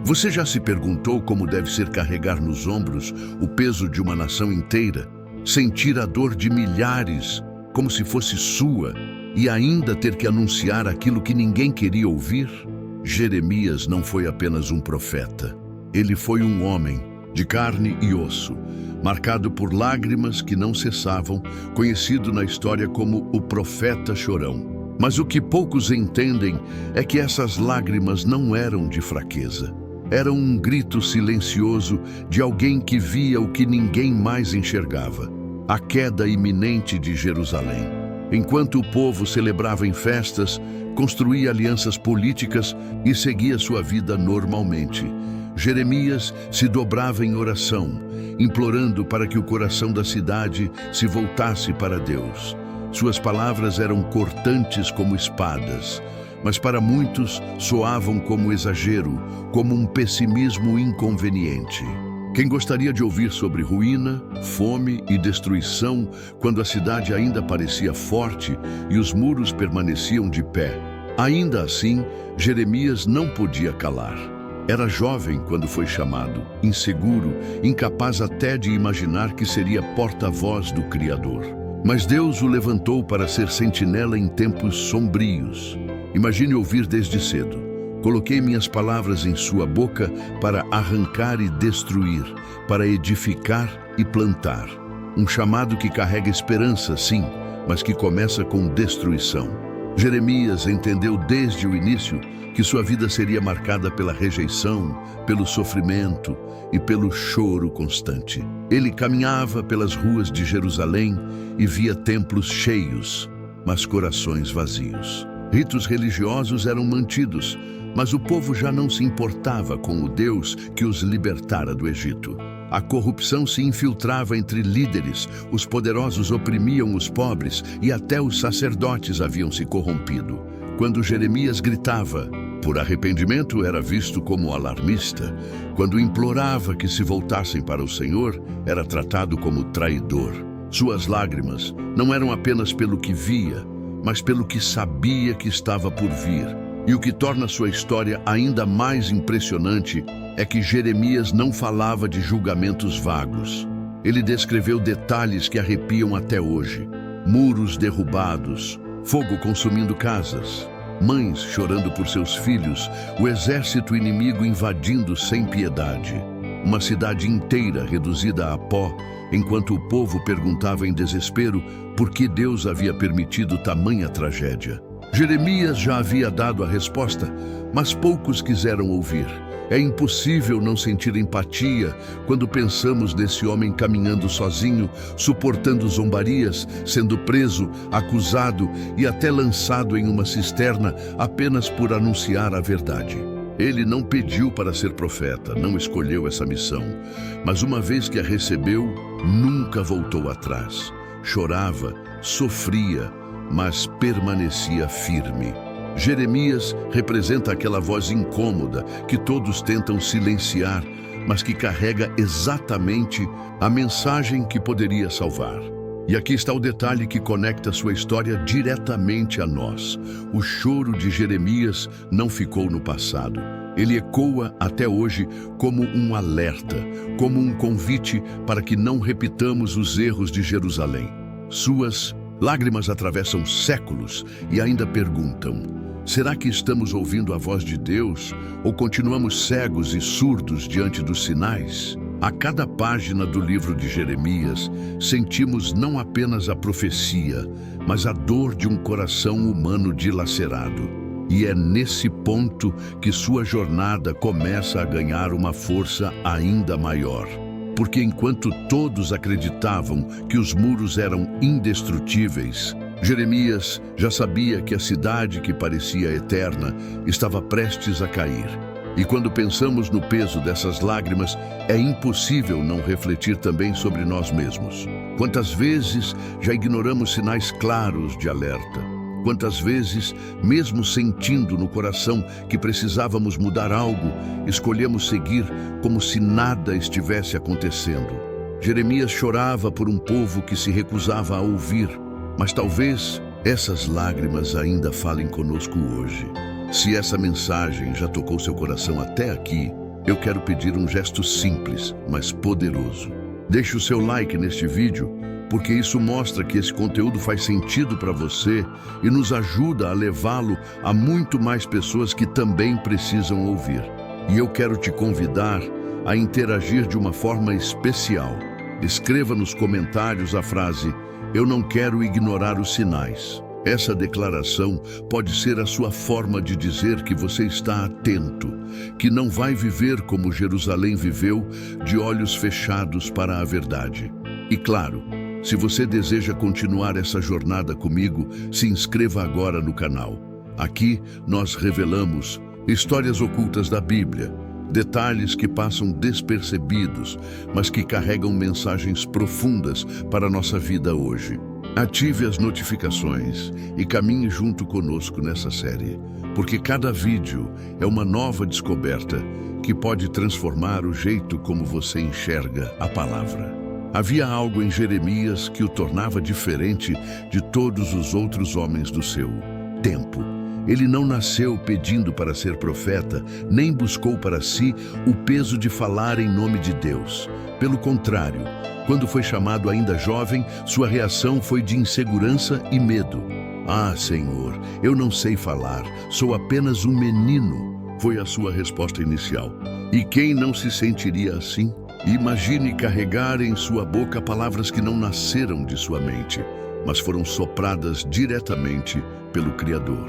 Você já se perguntou como deve ser carregar nos ombros o peso de uma nação inteira, sentir a dor de milhares como se fosse sua e ainda ter que anunciar aquilo que ninguém queria ouvir? Jeremias não foi apenas um profeta. Ele foi um homem de carne e osso, marcado por lágrimas que não cessavam, conhecido na história como o profeta chorão. Mas o que poucos entendem é que essas lágrimas não eram de fraqueza. Era um grito silencioso de alguém que via o que ninguém mais enxergava: a queda iminente de Jerusalém. Enquanto o povo celebrava em festas, construía alianças políticas e seguia sua vida normalmente, Jeremias se dobrava em oração, implorando para que o coração da cidade se voltasse para Deus. Suas palavras eram cortantes como espadas, mas para muitos soavam como exagero, como um pessimismo inconveniente. Quem gostaria de ouvir sobre ruína, fome e destruição quando a cidade ainda parecia forte e os muros permaneciam de pé? Ainda assim, Jeremias não podia calar. Era jovem quando foi chamado, inseguro, incapaz até de imaginar que seria porta-voz do Criador. Mas Deus o levantou para ser sentinela em tempos sombrios. Imagine ouvir desde cedo: coloquei minhas palavras em sua boca para arrancar e destruir, para edificar e plantar. Um chamado que carrega esperança, sim, mas que começa com destruição. Jeremias entendeu desde o início que sua vida seria marcada pela rejeição, pelo sofrimento e pelo choro constante. Ele caminhava pelas ruas de Jerusalém e via templos cheios, mas corações vazios. Ritos religiosos eram mantidos, mas o povo já não se importava com o Deus que os libertara do Egito. A corrupção se infiltrava entre líderes, os poderosos oprimiam os pobres e até os sacerdotes haviam se corrompido. Quando Jeremias gritava por arrependimento, era visto como alarmista. Quando implorava que se voltassem para o Senhor, era tratado como traidor. Suas lágrimas não eram apenas pelo que via, mas pelo que sabia que estava por vir. E o que torna sua história ainda mais impressionante é que Jeremias não falava de julgamentos vagos. Ele descreveu detalhes que arrepiam até hoje: muros derrubados, fogo consumindo casas, mães chorando por seus filhos, o exército inimigo invadindo sem piedade, uma cidade inteira reduzida a pó, enquanto o povo perguntava em desespero por que Deus havia permitido tamanha tragédia. Jeremias já havia dado a resposta, mas poucos quiseram ouvir. É impossível não sentir empatia quando pensamos nesse homem caminhando sozinho, suportando zombarias, sendo preso, acusado e até lançado em uma cisterna apenas por anunciar a verdade. Ele não pediu para ser profeta, não escolheu essa missão, mas uma vez que a recebeu, nunca voltou atrás. Chorava, sofria, mas permanecia firme. Jeremias representa aquela voz incômoda que todos tentam silenciar, mas que carrega exatamente a mensagem que poderia salvar. E aqui está o detalhe que conecta sua história diretamente a nós. O choro de Jeremias não ficou no passado. Ele ecoa até hoje como um alerta, como um convite para que não repitamos os erros de Jerusalém. Suas lágrimas atravessam séculos e ainda perguntam: será que estamos ouvindo a voz de Deus ou continuamos cegos e surdos diante dos sinais? A cada página do livro de Jeremias, sentimos não apenas a profecia, mas a dor de um coração humano dilacerado. E é nesse ponto que sua jornada começa a ganhar uma força ainda maior. Porque enquanto todos acreditavam que os muros eram indestrutíveis, Jeremias já sabia que a cidade que parecia eterna estava prestes a cair. E quando pensamos no peso dessas lágrimas, é impossível não refletir também sobre nós mesmos. Quantas vezes já ignoramos sinais claros de alerta? Quantas vezes, mesmo sentindo no coração que precisávamos mudar algo, escolhemos seguir como se nada estivesse acontecendo? Jeremias chorava por um povo que se recusava a ouvir, mas talvez essas lágrimas ainda falem conosco hoje. Se essa mensagem já tocou seu coração até aqui, eu quero pedir um gesto simples, mas poderoso. Deixe o seu like neste vídeo, porque isso mostra que esse conteúdo faz sentido para você e nos ajuda a levá-lo a muito mais pessoas que também precisam ouvir. E eu quero te convidar a interagir de uma forma especial. Escreva nos comentários a frase: "Eu não quero ignorar os sinais". Essa declaração pode ser a sua forma de dizer que você está atento, que não vai viver como Jerusalém viveu, de olhos fechados para a verdade. E claro, se você deseja continuar essa jornada comigo, se inscreva agora no canal. Aqui nós revelamos histórias ocultas da Bíblia, detalhes que passam despercebidos, mas que carregam mensagens profundas para a nossa vida hoje. Ative as notificações e caminhe junto conosco nessa série, porque cada vídeo é uma nova descoberta que pode transformar o jeito como você enxerga a palavra. Havia algo em Jeremias que o tornava diferente de todos os outros homens do seu tempo. Ele não nasceu pedindo para ser profeta, nem buscou para si o peso de falar em nome de Deus. Pelo contrário, quando foi chamado ainda jovem, sua reação foi de insegurança e medo. "Ah, Senhor, eu não sei falar, sou apenas um menino", foi a sua resposta inicial. E quem não se sentiria assim? Imagine carregar em sua boca palavras que não nasceram de sua mente, mas foram sopradas diretamente pelo Criador.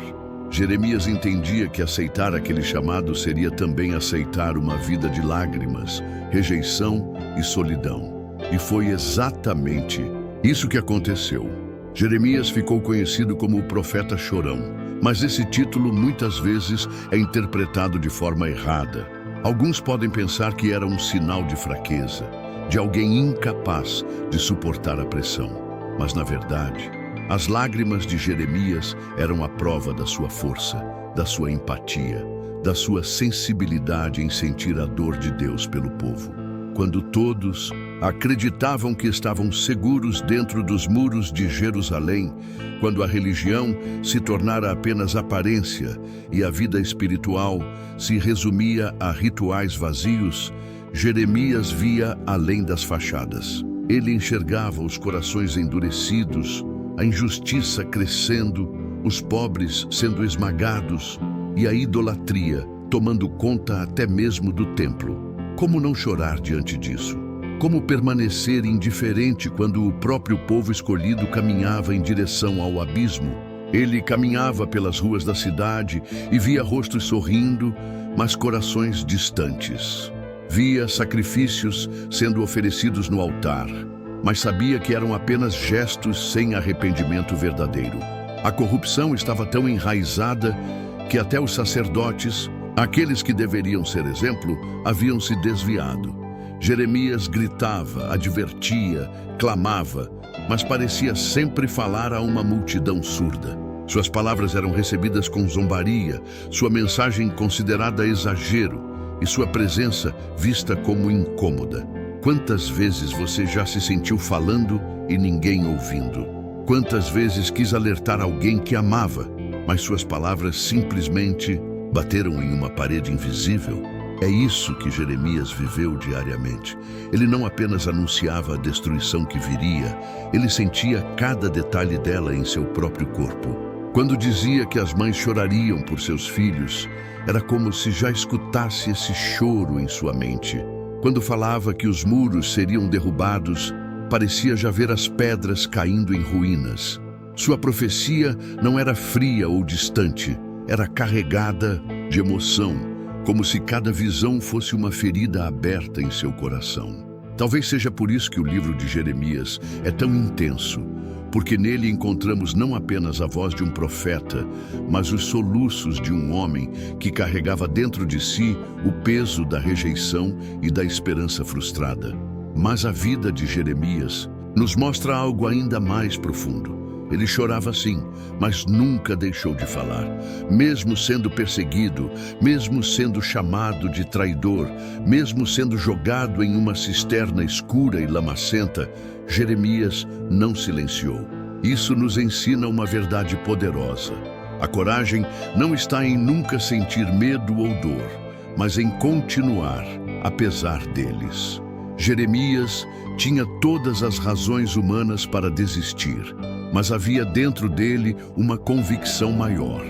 Jeremias entendia que aceitar aquele chamado seria também aceitar uma vida de lágrimas, rejeição e solidão. E foi exatamente isso que aconteceu. Jeremias ficou conhecido como o profeta chorão, mas esse título muitas vezes é interpretado de forma errada. Alguns podem pensar que era um sinal de fraqueza, de alguém incapaz de suportar a pressão. Mas na verdade, as lágrimas de Jeremias eram a prova da sua força, da sua empatia, da sua sensibilidade em sentir a dor de Deus pelo povo. Quando todos acreditavam que estavam seguros dentro dos muros de Jerusalém, quando a religião se tornara apenas aparência e a vida espiritual se resumia a rituais vazios, Jeremias via além das fachadas. Ele enxergava os corações endurecidos, a injustiça crescendo, os pobres sendo esmagados e a idolatria tomando conta até mesmo do templo. Como não chorar diante disso? Como permanecer indiferente quando o próprio povo escolhido caminhava em direção ao abismo? Ele caminhava pelas ruas da cidade e via rostos sorrindo, mas corações distantes. Via sacrifícios sendo oferecidos no altar, mas sabia que eram apenas gestos sem arrependimento verdadeiro. A corrupção estava tão enraizada que até os sacerdotes, aqueles que deveriam ser exemplo, haviam se desviado. Jeremias gritava, advertia, clamava, mas parecia sempre falar a uma multidão surda. Suas palavras eram recebidas com zombaria, sua mensagem considerada exagero e sua presença vista como incômoda. Quantas vezes você já se sentiu falando e ninguém ouvindo? Quantas vezes quis alertar alguém que amava, mas suas palavras simplesmente bateram em uma parede invisível? É isso que Jeremias viveu diariamente. Ele não apenas anunciava a destruição que viria, ele sentia cada detalhe dela em seu próprio corpo. Quando dizia que as mães chorariam por seus filhos, era como se já escutasse esse choro em sua mente. Quando falava que os muros seriam derrubados, parecia já ver as pedras caindo em ruínas. Sua profecia não era fria ou distante, era carregada de emoção, como se cada visão fosse uma ferida aberta em seu coração. Talvez seja por isso que o livro de Jeremias é tão intenso, porque nele encontramos não apenas a voz de um profeta, mas os soluços de um homem que carregava dentro de si o peso da rejeição e da esperança frustrada. Mas a vida de Jeremias nos mostra algo ainda mais profundo. Ele chorava sim, mas nunca deixou de falar. Mesmo sendo perseguido, mesmo sendo chamado de traidor, mesmo sendo jogado em uma cisterna escura e lamacenta, Jeremias não silenciou. Isso nos ensina uma verdade poderosa. A coragem não está em nunca sentir medo ou dor, mas em continuar, apesar deles. Jeremias tinha todas as razões humanas para desistir, mas havia dentro dele uma convicção maior.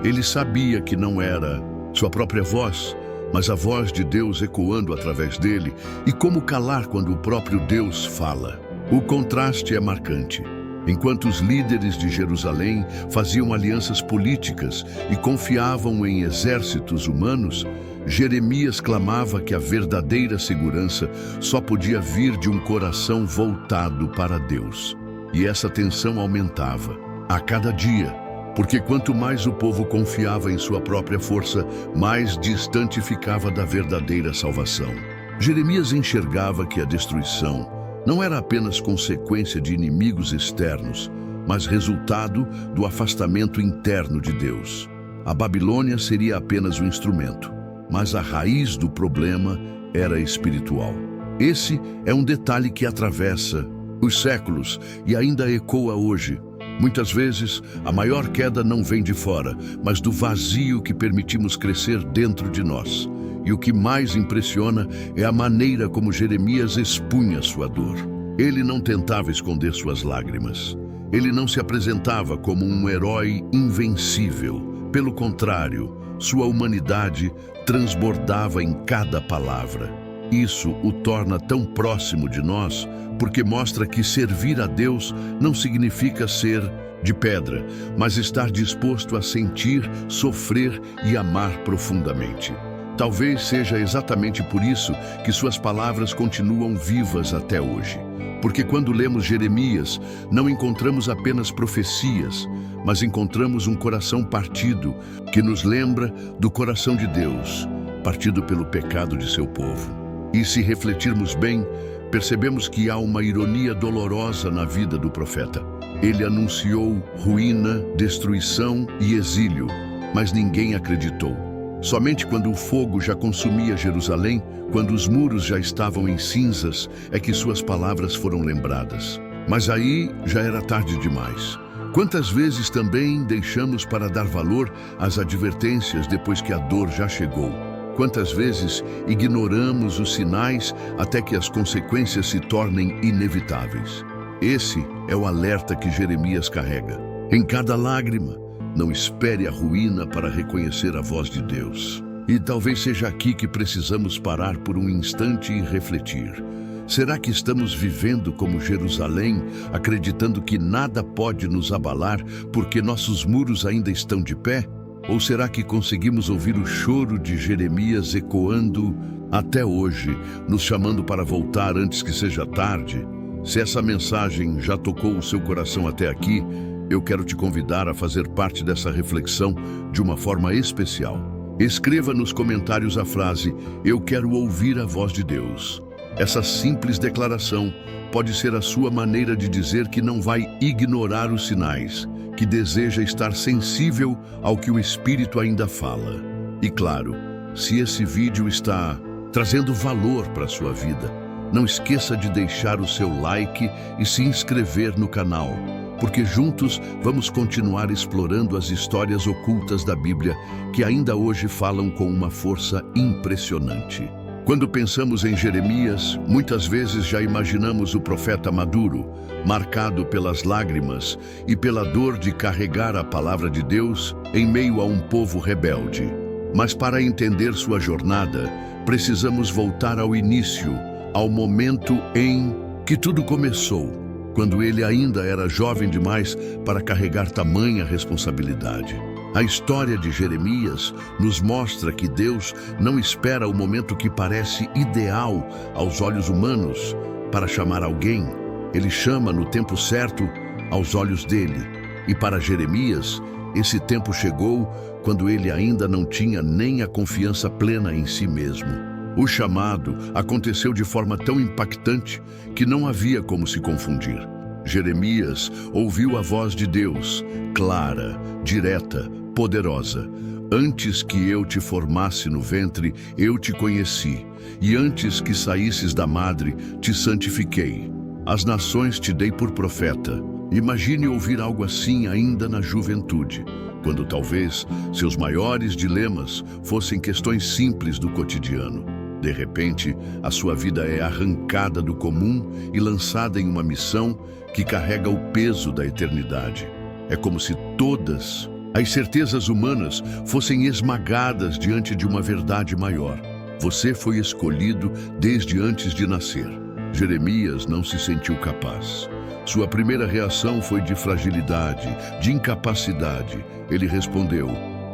Ele sabia que não era sua própria voz, mas a voz de Deus ecoando através dele, e como calar quando o próprio Deus fala. O contraste é marcante. Enquanto os líderes de Jerusalém faziam alianças políticas e confiavam em exércitos humanos, Jeremias clamava que a verdadeira segurança só podia vir de um coração voltado para Deus. E essa tensão aumentava a cada dia, porque quanto mais o povo confiava em sua própria força, mais distante ficava da verdadeira salvação. Jeremias enxergava que a destruição não era apenas consequência de inimigos externos, mas resultado do afastamento interno de Deus. A Babilônia seria apenas um instrumento, mas a raiz do problema era espiritual. Esse é um detalhe que atravessa os séculos e ainda ecoa hoje. Muitas vezes, a maior queda não vem de fora, mas do vazio que permitimos crescer dentro de nós. E o que mais impressiona é a maneira como Jeremias expunha sua dor. Ele não tentava esconder suas lágrimas. Ele não se apresentava como um herói invencível. Pelo contrário, sua humanidade transbordava em cada palavra. Isso o torna tão próximo de nós, porque mostra que servir a Deus não significa ser de pedra, mas estar disposto a sentir, sofrer e amar profundamente. Talvez seja exatamente por isso que suas palavras continuam vivas até hoje. Porque quando lemos Jeremias, não encontramos apenas profecias, mas encontramos um coração partido que nos lembra do coração de Deus, partido pelo pecado de seu povo. E se refletirmos bem, percebemos que há uma ironia dolorosa na vida do profeta. Ele anunciou ruína, destruição e exílio, mas ninguém acreditou. Somente quando o fogo já consumia Jerusalém, quando os muros já estavam em cinzas, é que suas palavras foram lembradas. Mas aí já era tarde demais. Quantas vezes também deixamos para dar valor às advertências depois que a dor já chegou? Quantas vezes ignoramos os sinais até que as consequências se tornem inevitáveis? Esse é o alerta que Jeremias carrega. Em cada lágrima, não espere a ruína para reconhecer a voz de Deus. E talvez seja aqui que precisamos parar por um instante e refletir. Será que estamos vivendo como Jerusalém, acreditando que nada pode nos abalar porque nossos muros ainda estão de pé? Ou será que conseguimos ouvir o choro de Jeremias ecoando até hoje, nos chamando para voltar antes que seja tarde? Se essa mensagem já tocou o seu coração até aqui, eu quero te convidar a fazer parte dessa reflexão de uma forma especial. Escreva nos comentários a frase "Eu quero ouvir a voz de Deus". Essa simples declaração pode ser a sua maneira de dizer que não vai ignorar os sinais, que deseja estar sensível ao que o Espírito ainda fala. E claro, se esse vídeo está trazendo valor para a sua vida, não esqueça de deixar o seu like e se inscrever no canal, porque juntos vamos continuar explorando as histórias ocultas da Bíblia que ainda hoje falam com uma força impressionante. Quando pensamos em Jeremias, muitas vezes já imaginamos o profeta maduro, marcado pelas lágrimas e pela dor de carregar a palavra de Deus em meio a um povo rebelde. Mas para entender sua jornada, precisamos voltar ao início, ao momento em que tudo começou, quando ele ainda era jovem demais para carregar tamanha responsabilidade. A história de Jeremias nos mostra que Deus não espera o momento que parece ideal aos olhos humanos para chamar alguém. Ele chama no tempo certo aos olhos dele. E para Jeremias, esse tempo chegou quando ele ainda não tinha nem a confiança plena em si mesmo. O chamado aconteceu de forma tão impactante que não havia como se confundir. Jeremias ouviu a voz de Deus, clara, direta, poderosa. Antes que eu te formasse no ventre, eu te conheci, e antes que saísses da madre, te santifiquei. As nações te dei por profeta, Imagine ouvir algo assim ainda na juventude, quando talvez seus maiores dilemas fossem questões simples do cotidiano. De repente, a sua vida é arrancada do comum e lançada em uma missão que carrega o peso da eternidade. É como se todas as certezas humanas fossem esmagadas diante de uma verdade maior. Você foi escolhido desde antes de nascer. Jeremias não se sentiu capaz. Sua primeira reação foi de fragilidade, de incapacidade. Ele respondeu: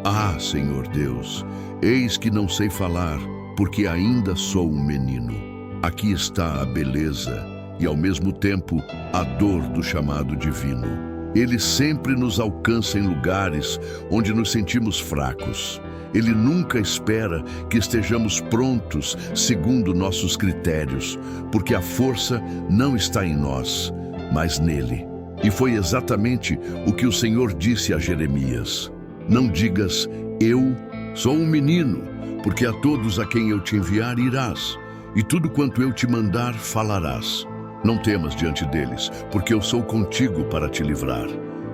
"Ah, Senhor Deus, eis que não sei falar, porque ainda sou um menino." Aqui está a beleza e, ao mesmo tempo, a dor do chamado divino. Ele sempre nos alcança em lugares onde nos sentimos fracos. Ele nunca espera que estejamos prontos segundo nossos critérios, porque a força não está em nós, mas nele. E foi exatamente o que o Senhor disse a Jeremias: "Não digas, eu sou um menino, porque a todos a quem eu te enviar irás, e tudo quanto eu te mandar falarás. Não temas diante deles, porque eu sou contigo para te livrar."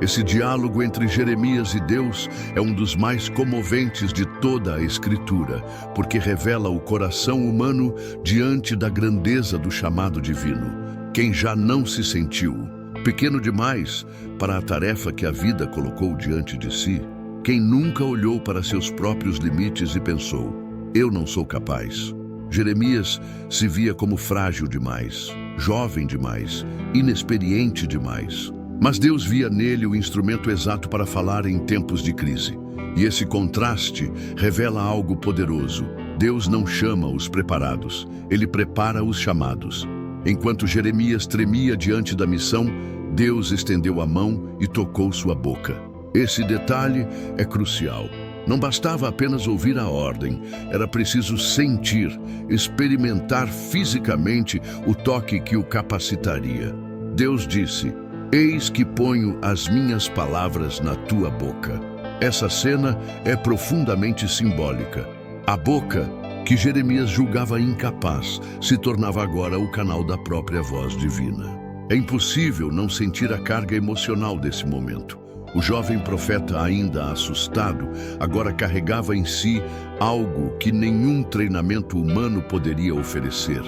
Esse diálogo entre Jeremias e Deus é um dos mais comoventes de toda a Escritura, porque revela o coração humano diante da grandeza do chamado divino. Quem já não se sentiu pequeno demais para a tarefa que a vida colocou diante de si? Quem nunca olhou para seus próprios limites e pensou: "Eu não sou capaz"? Jeremias se via como frágil demais, jovem demais, inexperiente demais. Mas Deus via nele o instrumento exato para falar em tempos de crise. E esse contraste revela algo poderoso. Deus não chama os preparados, ele prepara os chamados. Enquanto Jeremias tremia diante da missão, Deus estendeu a mão e tocou sua boca. Esse detalhe é crucial. Não bastava apenas ouvir a ordem, era preciso sentir, experimentar fisicamente o toque que o capacitaria. Deus disse: "Eis que ponho as minhas palavras na tua boca." Essa cena é profundamente simbólica. A boca, que Jeremias julgava incapaz, se tornava agora o canal da própria voz divina. É impossível não sentir a carga emocional desse momento. O jovem profeta, ainda assustado, agora carregava em si algo que nenhum treinamento humano poderia oferecer: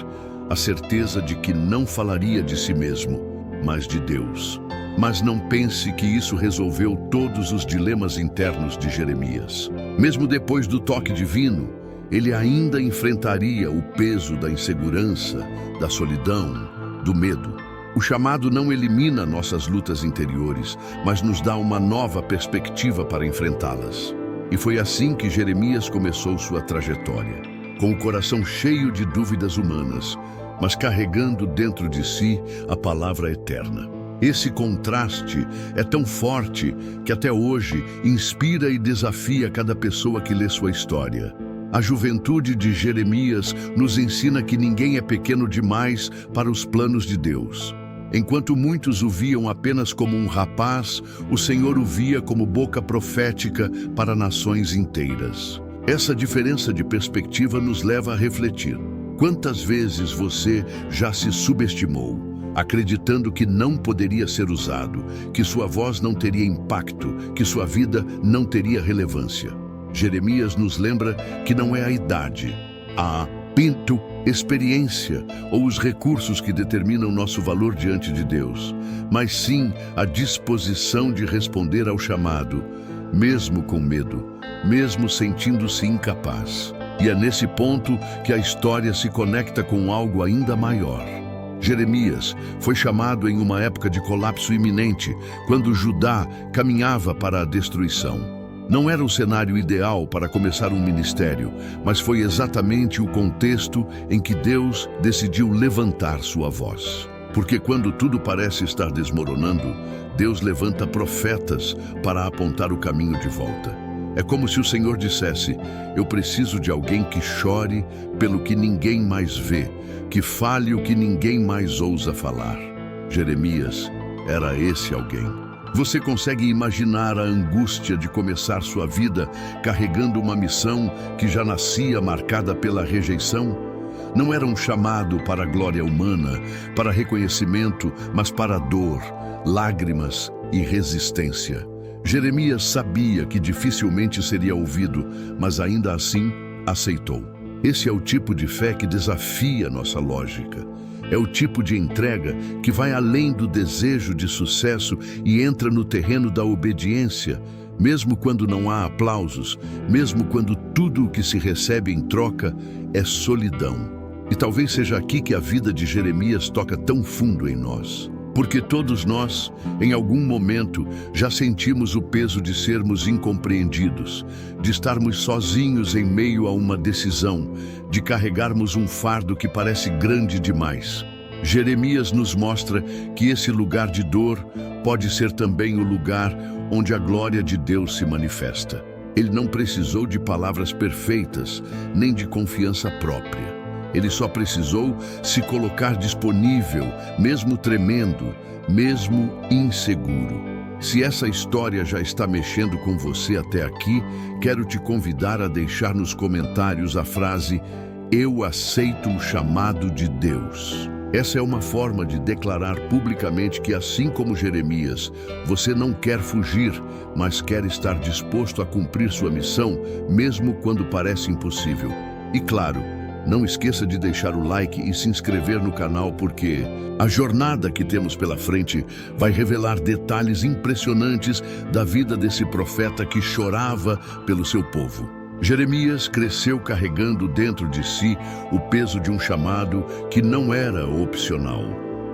a certeza de que não falaria de si mesmo, mas de Deus. Mas não pense que isso resolveu todos os dilemas internos de Jeremias. Mesmo depois do toque divino, ele ainda enfrentaria o peso da insegurança, da solidão, do medo. O chamado não elimina nossas lutas interiores, mas nos dá uma nova perspectiva para enfrentá-las. E foi assim que Jeremias começou sua trajetória, com o coração cheio de dúvidas humanas, mas carregando dentro de si a palavra eterna. Esse contraste é tão forte que até hoje inspira e desafia cada pessoa que lê sua história. A juventude de Jeremias nos ensina que ninguém é pequeno demais para os planos de Deus. Enquanto muitos o viam apenas como um rapaz, o Senhor o via como boca profética para nações inteiras. Essa diferença de perspectiva nos leva a refletir. Quantas vezes você já se subestimou, acreditando que não poderia ser usado, que sua voz não teria impacto, que sua vida não teria relevância? Jeremias nos lembra que não é a idade, a experiência ou os recursos que determinam nosso valor diante de Deus, mas sim a disposição de responder ao chamado, mesmo com medo, mesmo sentindo-se incapaz. E é nesse ponto que a história se conecta com algo ainda maior. Jeremias foi chamado em uma época de colapso iminente, quando Judá caminhava para a destruição. Não era o cenário ideal para começar um ministério, mas foi exatamente o contexto em que Deus decidiu levantar sua voz. Porque quando tudo parece estar desmoronando, Deus levanta profetas para apontar o caminho de volta. É como se o Senhor dissesse: "Eu preciso de alguém que chore pelo que ninguém mais vê, que fale o que ninguém mais ousa falar." Jeremias era esse alguém. Você consegue imaginar a angústia de começar sua vida carregando uma missão que já nascia marcada pela rejeição? Não era um chamado para a glória humana, para reconhecimento, mas para dor, lágrimas e resistência. Jeremias sabia que dificilmente seria ouvido, mas ainda assim aceitou. Esse é o tipo de fé que desafia nossa lógica. É o tipo de entrega que vai além do desejo de sucesso e entra no terreno da obediência, mesmo quando não há aplausos, mesmo quando tudo o que se recebe em troca é solidão. E talvez seja aqui que a vida de Jeremias toca tão fundo em nós. Porque todos nós, em algum momento, já sentimos o peso de sermos incompreendidos, de estarmos sozinhos em meio a uma decisão, de carregarmos um fardo que parece grande demais. Jeremias nos mostra que esse lugar de dor pode ser também o lugar onde a glória de Deus se manifesta. Ele não precisou de palavras perfeitas, nem de confiança própria. Ele só precisou se colocar disponível, mesmo tremendo, mesmo inseguro. Se essa história já está mexendo com você até aqui, quero te convidar a deixar nos comentários a frase "Eu aceito o chamado de Deus". Essa é uma forma de declarar publicamente que, assim como Jeremias, você não quer fugir, mas quer estar disposto a cumprir sua missão, mesmo quando parece impossível. E claro, não esqueça de deixar o like e se inscrever no canal, porque a jornada que temos pela frente vai revelar detalhes impressionantes da vida desse profeta que chorava pelo seu povo. Jeremias cresceu carregando dentro de si o peso de um chamado que não era opcional.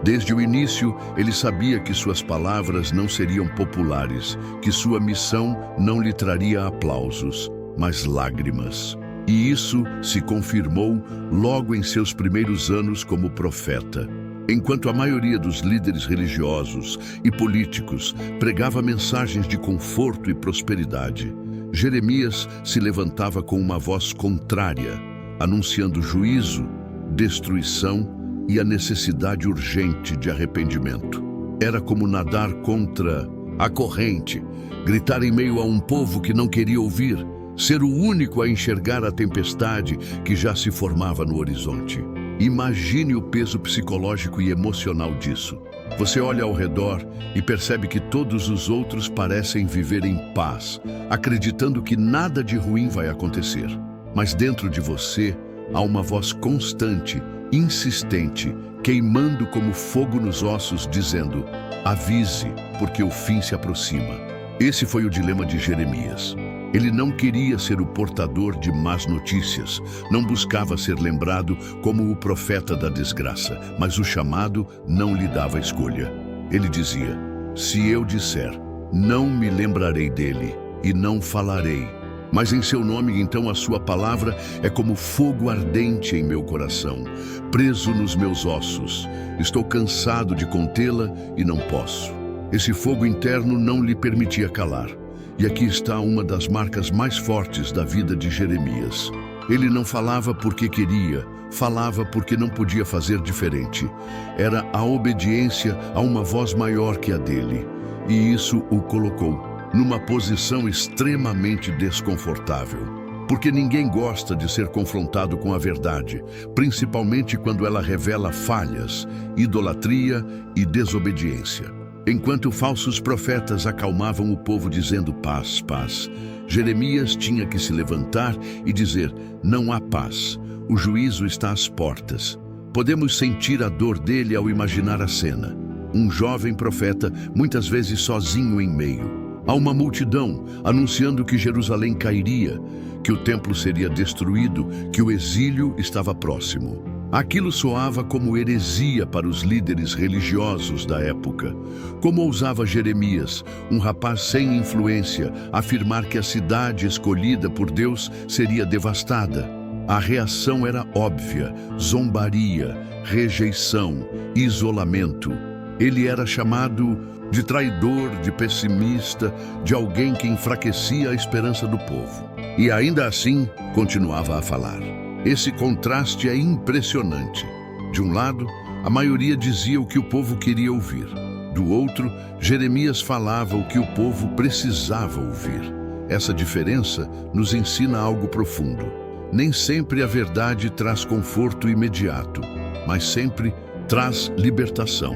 Desde o início, ele sabia que suas palavras não seriam populares, que sua missão não lhe traria aplausos, mas lágrimas. E isso se confirmou logo em seus primeiros anos como profeta. Enquanto a maioria dos líderes religiosos e políticos pregava mensagens de conforto e prosperidade, Jeremias se levantava com uma voz contrária, anunciando juízo, destruição e a necessidade urgente de arrependimento. Era como nadar contra a corrente, gritar em meio a um povo que não queria ouvir, ser o único a enxergar a tempestade que já se formava no horizonte. Imagine o peso psicológico e emocional disso. Você olha ao redor e percebe que todos os outros parecem viver em paz, acreditando que nada de ruim vai acontecer. Mas dentro de você há uma voz constante, insistente, queimando como fogo nos ossos, dizendo: avise, porque o fim se aproxima. Esse foi o dilema de Jeremias. Ele não queria ser o portador de más notícias, não buscava ser lembrado como o profeta da desgraça, mas o chamado não lhe dava escolha. Ele dizia: se eu disser, não me lembrarei dele e não falarei. Mas em seu nome, então, a sua palavra é como fogo ardente em meu coração, preso nos meus ossos. Estou cansado de contê-la e não posso. Esse fogo interno não lhe permitia calar. E aqui está uma das marcas mais fortes da vida de Jeremias. Ele não falava porque queria, falava porque não podia fazer diferente. Era a obediência a uma voz maior que a dele. E isso o colocou numa posição extremamente desconfortável. Porque ninguém gosta de ser confrontado com a verdade, principalmente quando ela revela falhas, idolatria e desobediência. Enquanto falsos profetas acalmavam o povo dizendo paz, paz, Jeremias tinha que se levantar e dizer: não há paz, o juízo está às portas. Podemos sentir a dor dele ao imaginar a cena. Um jovem profeta, muitas vezes sozinho em meio a uma multidão, anunciando que Jerusalém cairia, que o templo seria destruído, que o exílio estava próximo. Aquilo soava como heresia para os líderes religiosos da época. Como ousava Jeremias, um rapaz sem influência, afirmar que a cidade escolhida por Deus seria devastada? A reação era óbvia: zombaria, rejeição, isolamento. Ele era chamado de traidor, de pessimista, de alguém que enfraquecia a esperança do povo. E ainda assim, continuava a falar. Esse contraste é impressionante. De um lado, a maioria dizia o que o povo queria ouvir. Do outro, Jeremias falava o que o povo precisava ouvir. Essa diferença nos ensina algo profundo. Nem sempre a verdade traz conforto imediato, mas sempre traz libertação.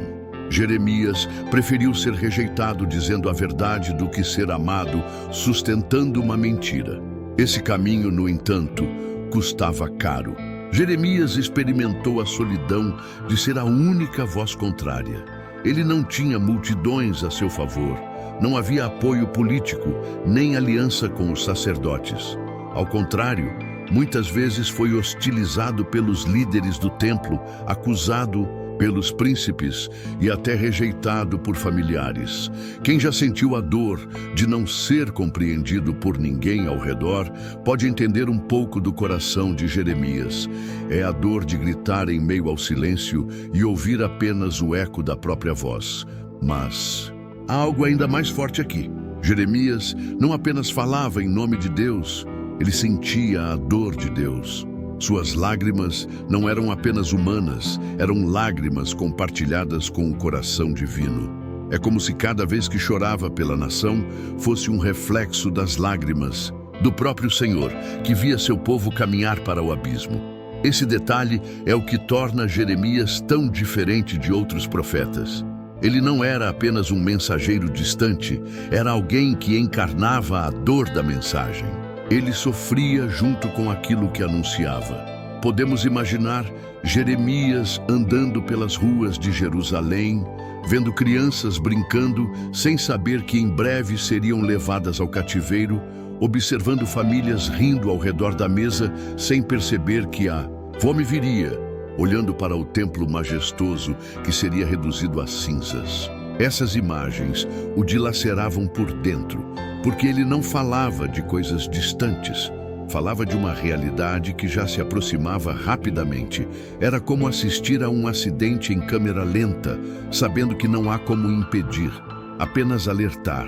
Jeremias preferiu ser rejeitado dizendo a verdade do que ser amado sustentando uma mentira. Esse caminho, no entanto, custava caro. Jeremias experimentou a solidão de ser a única voz contrária. Ele não tinha multidões a seu favor, não havia apoio político, nem aliança com os sacerdotes. Ao contrário, muitas vezes foi hostilizado pelos líderes do templo, acusado pelos príncipes e até rejeitado por familiares. Quem já sentiu a dor de não ser compreendido por ninguém ao redor pode entender um pouco do coração de Jeremias. É a dor de gritar em meio ao silêncio e ouvir apenas o eco da própria voz. Mas há algo ainda mais forte aqui. Jeremias não apenas falava em nome de Deus, ele sentia a dor de Deus. Suas lágrimas não eram apenas humanas, eram lágrimas compartilhadas com o coração divino. É como se cada vez que chorava pela nação fosse um reflexo das lágrimas do próprio Senhor, que via seu povo caminhar para o abismo. Esse detalhe é o que torna Jeremias tão diferente de outros profetas. Ele não era apenas um mensageiro distante, era alguém que encarnava a dor da mensagem. Ele sofria junto com aquilo que anunciava. Podemos imaginar Jeremias andando pelas ruas de Jerusalém, vendo crianças brincando sem saber que em breve seriam levadas ao cativeiro, observando famílias rindo ao redor da mesa sem perceber que a fome viria, olhando para o templo majestoso que seria reduzido a cinzas. Essas imagens o dilaceravam por dentro, porque ele não falava de coisas distantes, falava de uma realidade que já se aproximava rapidamente. Era como assistir a um acidente em câmera lenta, sabendo que não há como impedir, apenas alertar.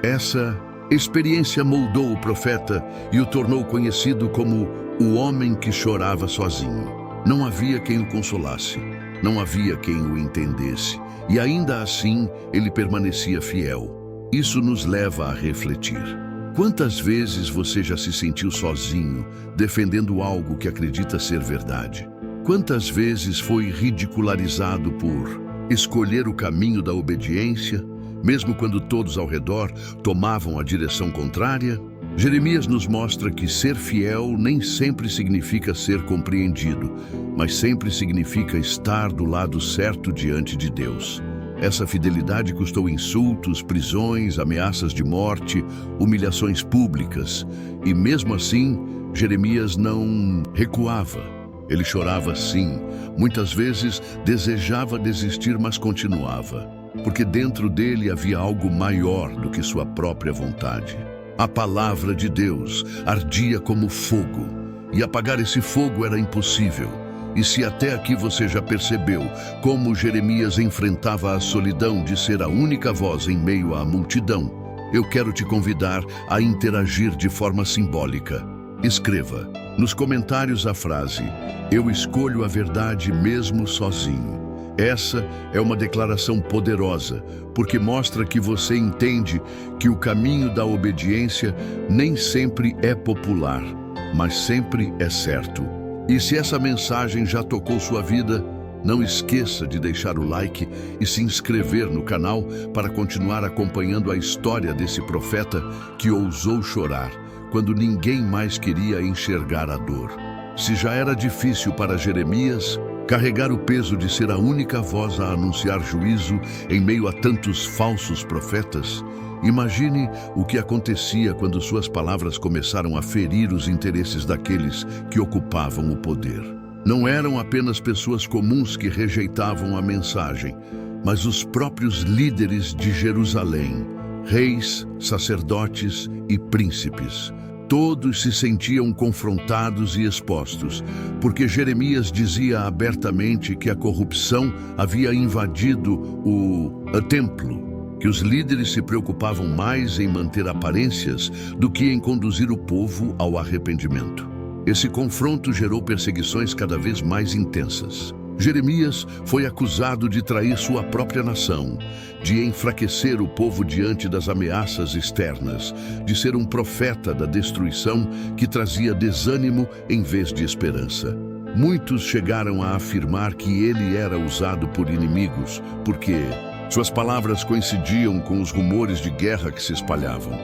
Essa experiência moldou o profeta e o tornou conhecido como o homem que chorava sozinho. Não havia quem o consolasse, não havia quem o entendesse, e ainda assim ele permanecia fiel. Isso nos leva a refletir. Quantas vezes você já se sentiu sozinho, defendendo algo que acredita ser verdade? Quantas vezes foi ridicularizado por escolher o caminho da obediência, mesmo quando todos ao redor tomavam a direção contrária? Jeremias nos mostra que ser fiel nem sempre significa ser compreendido, mas sempre significa estar do lado certo diante de Deus. Essa fidelidade custou insultos, prisões, ameaças de morte, humilhações públicas. E mesmo assim, Jeremias não recuava. Ele chorava sim, muitas vezes desejava desistir, mas continuava, porque dentro dele havia algo maior do que sua própria vontade. A palavra de Deus ardia como fogo, e apagar esse fogo era impossível. E se até aqui você já percebeu como Jeremias enfrentava a solidão de ser a única voz em meio à multidão, eu quero te convidar a interagir de forma simbólica. Escreva nos comentários a frase: "Eu escolho a verdade mesmo sozinho". Essa é uma declaração poderosa, porque mostra que você entende que o caminho da obediência nem sempre é popular, mas sempre é certo. E se essa mensagem já tocou sua vida, não esqueça de deixar o like e se inscrever no canal para continuar acompanhando a história desse profeta que ousou chorar quando ninguém mais queria enxergar a dor. Se já era difícil para Jeremias carregar o peso de ser a única voz a anunciar juízo em meio a tantos falsos profetas, imagine o que acontecia quando suas palavras começaram a ferir os interesses daqueles que ocupavam o poder. Não eram apenas pessoas comuns que rejeitavam a mensagem, mas os próprios líderes de Jerusalém, reis, sacerdotes e príncipes. Todos se sentiam confrontados e expostos, porque Jeremias dizia abertamente que a corrupção havia invadido o templo, que os líderes se preocupavam mais em manter aparências do que em conduzir o povo ao arrependimento. Esse confronto gerou perseguições cada vez mais intensas. Jeremias foi acusado de trair sua própria nação, de enfraquecer o povo diante das ameaças externas, de ser um profeta da destruição que trazia desânimo em vez de esperança. Muitos chegaram a afirmar que ele era usado por inimigos, porque suas palavras coincidiam com os rumores de guerra que se espalhavam.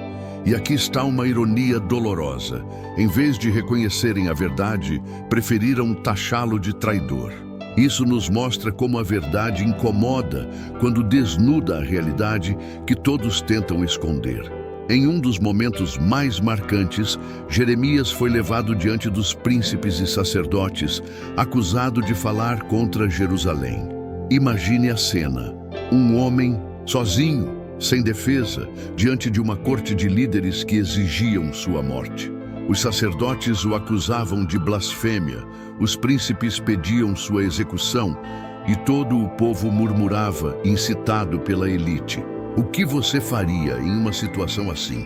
E aqui está uma ironia dolorosa. Em vez de reconhecerem a verdade, preferiram taxá-lo de traidor. Isso nos mostra como a verdade incomoda quando desnuda a realidade que todos tentam esconder. Em um dos momentos mais marcantes, Jeremias foi levado diante dos príncipes e sacerdotes, acusado de falar contra Jerusalém. Imagine a cena: um homem sozinho, sem defesa, diante de uma corte de líderes que exigiam sua morte. Os sacerdotes o acusavam de blasfêmia, os príncipes pediam sua execução e todo o povo murmurava, incitado pela elite. O que você faria em uma situação assim?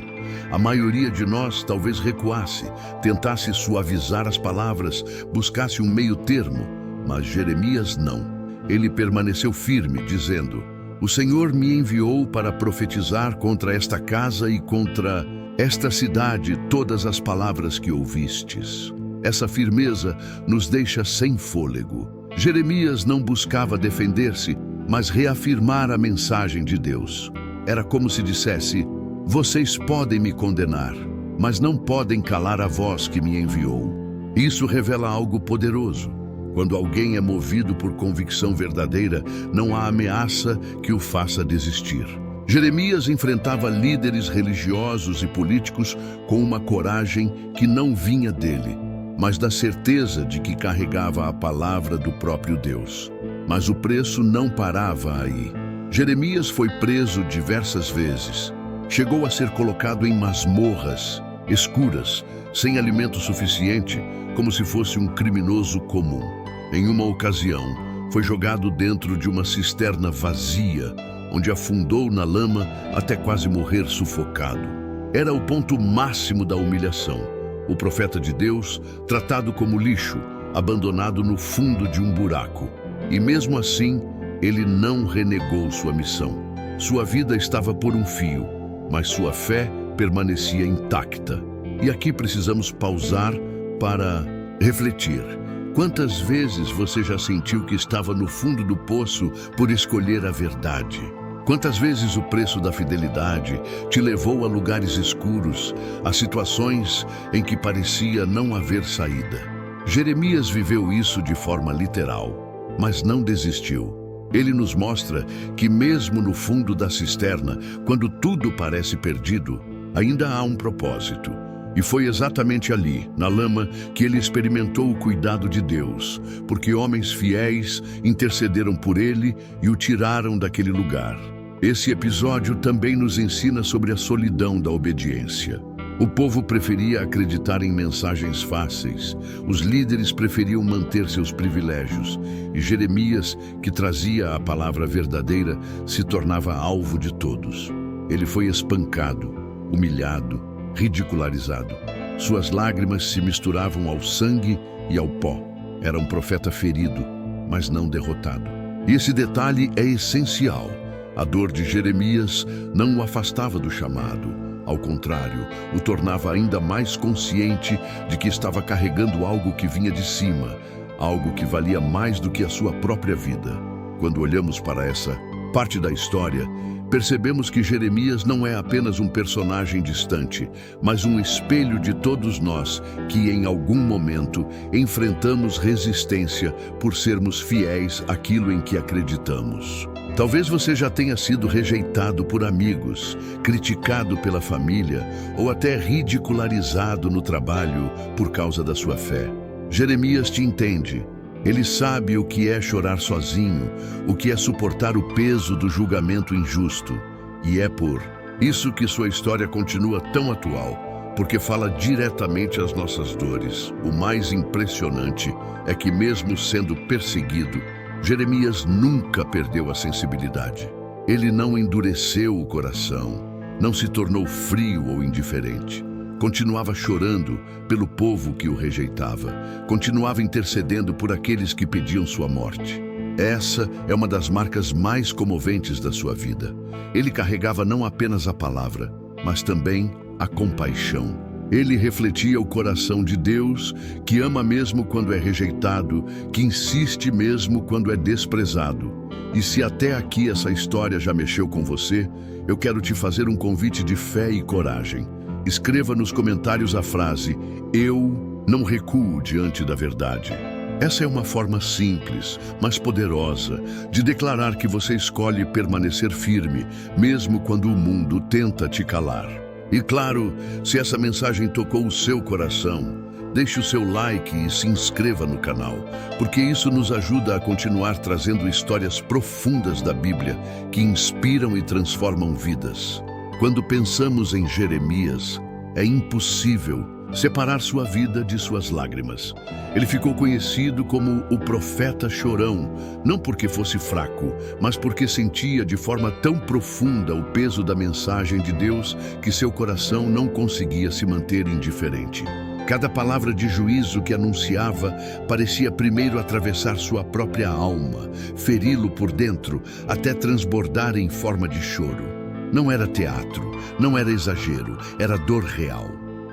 A maioria de nós talvez recuasse, tentasse suavizar as palavras, buscasse um meio termo, mas Jeremias não. Ele permaneceu firme, dizendo: "O Senhor me enviou para profetizar contra esta casa e contra esta cidade todas as palavras que ouvistes." Essa firmeza nos deixa sem fôlego. Jeremias não buscava defender-se, mas reafirmar a mensagem de Deus. Era como se dissesse: "Vocês podem me condenar, mas não podem calar a voz que me enviou." Isso revela algo poderoso. Quando alguém é movido por convicção verdadeira, não há ameaça que o faça desistir. Jeremias enfrentava líderes religiosos e políticos com uma coragem que não vinha dele, mas da certeza de que carregava a palavra do próprio Deus. Mas o preço não parava aí. Jeremias foi preso diversas vezes. Chegou a ser colocado em masmorras escuras, sem alimento suficiente, como se fosse um criminoso comum. Em uma ocasião, foi jogado dentro de uma cisterna vazia, onde afundou na lama até quase morrer sufocado. Era o ponto máximo da humilhação. O profeta de Deus, tratado como lixo, abandonado no fundo de um buraco. E mesmo assim, ele não renegou sua missão. Sua vida estava por um fio, mas sua fé permanecia intacta. E aqui precisamos pausar para refletir. Quantas vezes você já sentiu que estava no fundo do poço por escolher a verdade? Quantas vezes o preço da fidelidade te levou a lugares escuros, a situações em que parecia não haver saída? Jeremias viveu isso de forma literal, mas não desistiu. Ele nos mostra que mesmo no fundo da cisterna, quando tudo parece perdido, ainda há um propósito. E foi exatamente ali, na lama, que ele experimentou o cuidado de Deus, porque homens fiéis intercederam por ele e o tiraram daquele lugar. Esse episódio também nos ensina sobre a solidão da obediência. O povo preferia acreditar em mensagens fáceis, os líderes preferiam manter seus privilégios, e Jeremias, que trazia a palavra verdadeira, se tornava alvo de todos. Ele foi espancado, humilhado, ridicularizado. Suas lágrimas se misturavam ao sangue e ao pó. Era um profeta ferido, mas não derrotado. E esse detalhe é essencial. A dor de Jeremias não o afastava do chamado. Ao contrário, o tornava ainda mais consciente de que estava carregando algo que vinha de cima, algo que valia mais do que a sua própria vida. Quando olhamos para essa parte da história, percebemos que Jeremias não é apenas um personagem distante, mas um espelho de todos nós que, em algum momento, enfrentamos resistência por sermos fiéis àquilo em que acreditamos. Talvez você já tenha sido rejeitado por amigos, criticado pela família ou até ridicularizado no trabalho por causa da sua fé. Jeremias te entende. Ele sabe o que é chorar sozinho, o que é suportar o peso do julgamento injusto. E é por isso que sua história continua tão atual, porque fala diretamente às nossas dores. O mais impressionante é que, mesmo sendo perseguido, Jeremias nunca perdeu a sensibilidade. Ele não endureceu o coração, não se tornou frio ou indiferente. continuava chorando pelo povo que o rejeitava, continuava intercedendo por aqueles que pediam sua morte. Essa é uma das marcas mais comoventes da sua vida. Ele carregava não apenas a palavra, mas também a compaixão. Ele refletia o coração de Deus, que ama mesmo quando é rejeitado, que insiste mesmo quando é desprezado. E se até aqui essa história já mexeu com você, eu quero te fazer um convite de fé e coragem. Escreva nos comentários a frase: "Eu não recuo diante da verdade". Essa é uma forma simples, mas poderosa, de declarar que você escolhe permanecer firme, mesmo quando o mundo tenta te calar. E claro, se essa mensagem tocou o seu coração, deixe o seu like e se inscreva no canal, porque isso nos ajuda a continuar trazendo histórias profundas da Bíblia que inspiram e transformam vidas. Quando pensamos em Jeremias, é impossível separar sua vida de suas lágrimas. Ele ficou conhecido como o profeta chorão, não porque fosse fraco, mas porque sentia de forma tão profunda o peso da mensagem de Deus que seu coração não conseguia se manter indiferente. Cada palavra de juízo que anunciava parecia primeiro atravessar sua própria alma, feri-lo por dentro, até transbordar em forma de choro. Não era teatro, não era exagero, era dor real.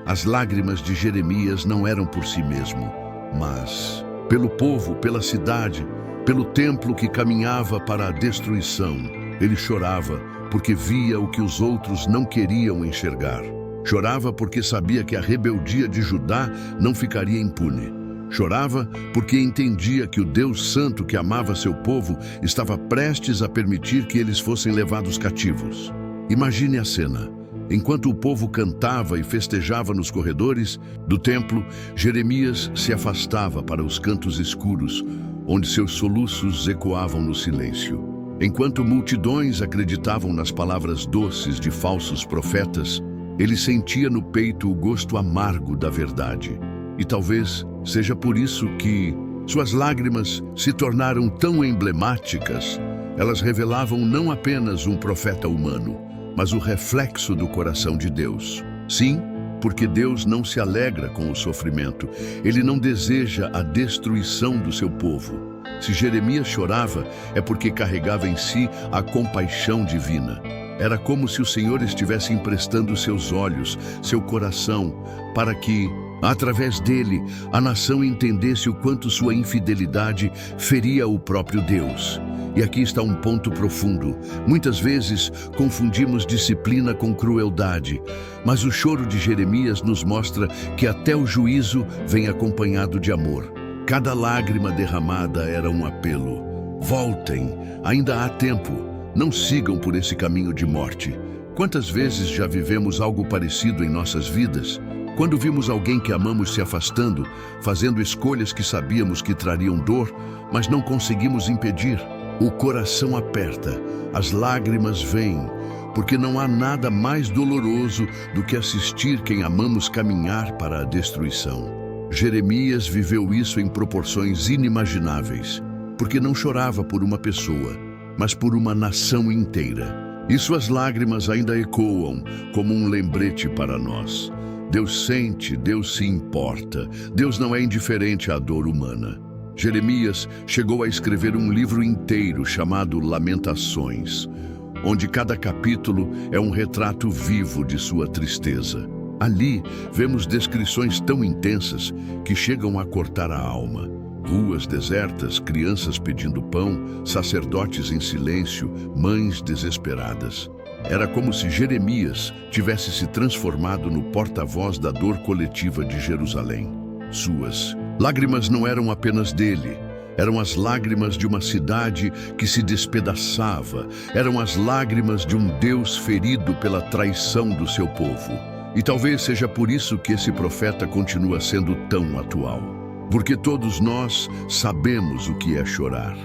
As lágrimas de Jeremias não eram por si mesmo, mas pelo povo, pela cidade, pelo templo que caminhava para a destruição. Ele chorava porque via o que os outros não queriam enxergar. Chorava porque sabia que a rebeldia de Judá não ficaria impune. Chorava porque entendia que o Deus Santo que amava seu povo estava prestes a permitir que eles fossem levados cativos. Imagine a cena. Enquanto o povo cantava e festejava nos corredores do templo, Jeremias se afastava para os cantos escuros, onde seus soluços ecoavam no silêncio. Enquanto multidões acreditavam nas palavras doces de falsos profetas, ele sentia no peito o gosto amargo da verdade. E talvez seja por isso que suas lágrimas se tornaram tão emblemáticas. Elas revelavam não apenas um profeta humano, mas o reflexo do coração de Deus. Sim, porque Deus não se alegra com o sofrimento. Ele não deseja a destruição do seu povo. Se Jeremias chorava, é porque carregava em si a compaixão divina. Era como se o Senhor estivesse emprestando seus olhos, seu coração, para que, através dele, a nação entendesse o quanto sua infidelidade feria o próprio Deus. E aqui está um ponto profundo. Muitas vezes confundimos disciplina com crueldade, mas o choro de Jeremias nos mostra que até o juízo vem acompanhado de amor. Cada lágrima derramada era um apelo. Voltem, ainda há tempo. Não sigam por esse caminho de morte. Quantas vezes já vivemos algo parecido em nossas vidas? Quando vimos alguém que amamos se afastando, fazendo escolhas que sabíamos que trariam dor, mas não conseguimos impedir. O coração aperta, as lágrimas vêm, porque não há nada mais doloroso do que assistir quem amamos caminhar para a destruição. Jeremias viveu isso em proporções inimagináveis, porque não chorava por uma pessoa, mas por uma nação inteira. E suas lágrimas ainda ecoam como um lembrete para nós. Deus sente, Deus se importa, Deus não é indiferente à dor humana. Jeremias chegou a escrever um livro inteiro chamado Lamentações, onde cada capítulo é um retrato vivo de sua tristeza. Ali vemos descrições tão intensas que chegam a cortar a alma. Ruas desertas, crianças pedindo pão, sacerdotes em silêncio, mães desesperadas. Era como se Jeremias tivesse se transformado no porta-voz da dor coletiva de Jerusalém. Suas lágrimas não eram apenas dele, eram as lágrimas de uma cidade que se despedaçava, eram as lágrimas de um Deus ferido pela traição do seu povo. E talvez seja por isso que esse profeta continua sendo tão atual. Porque todos nós sabemos o que é chorar.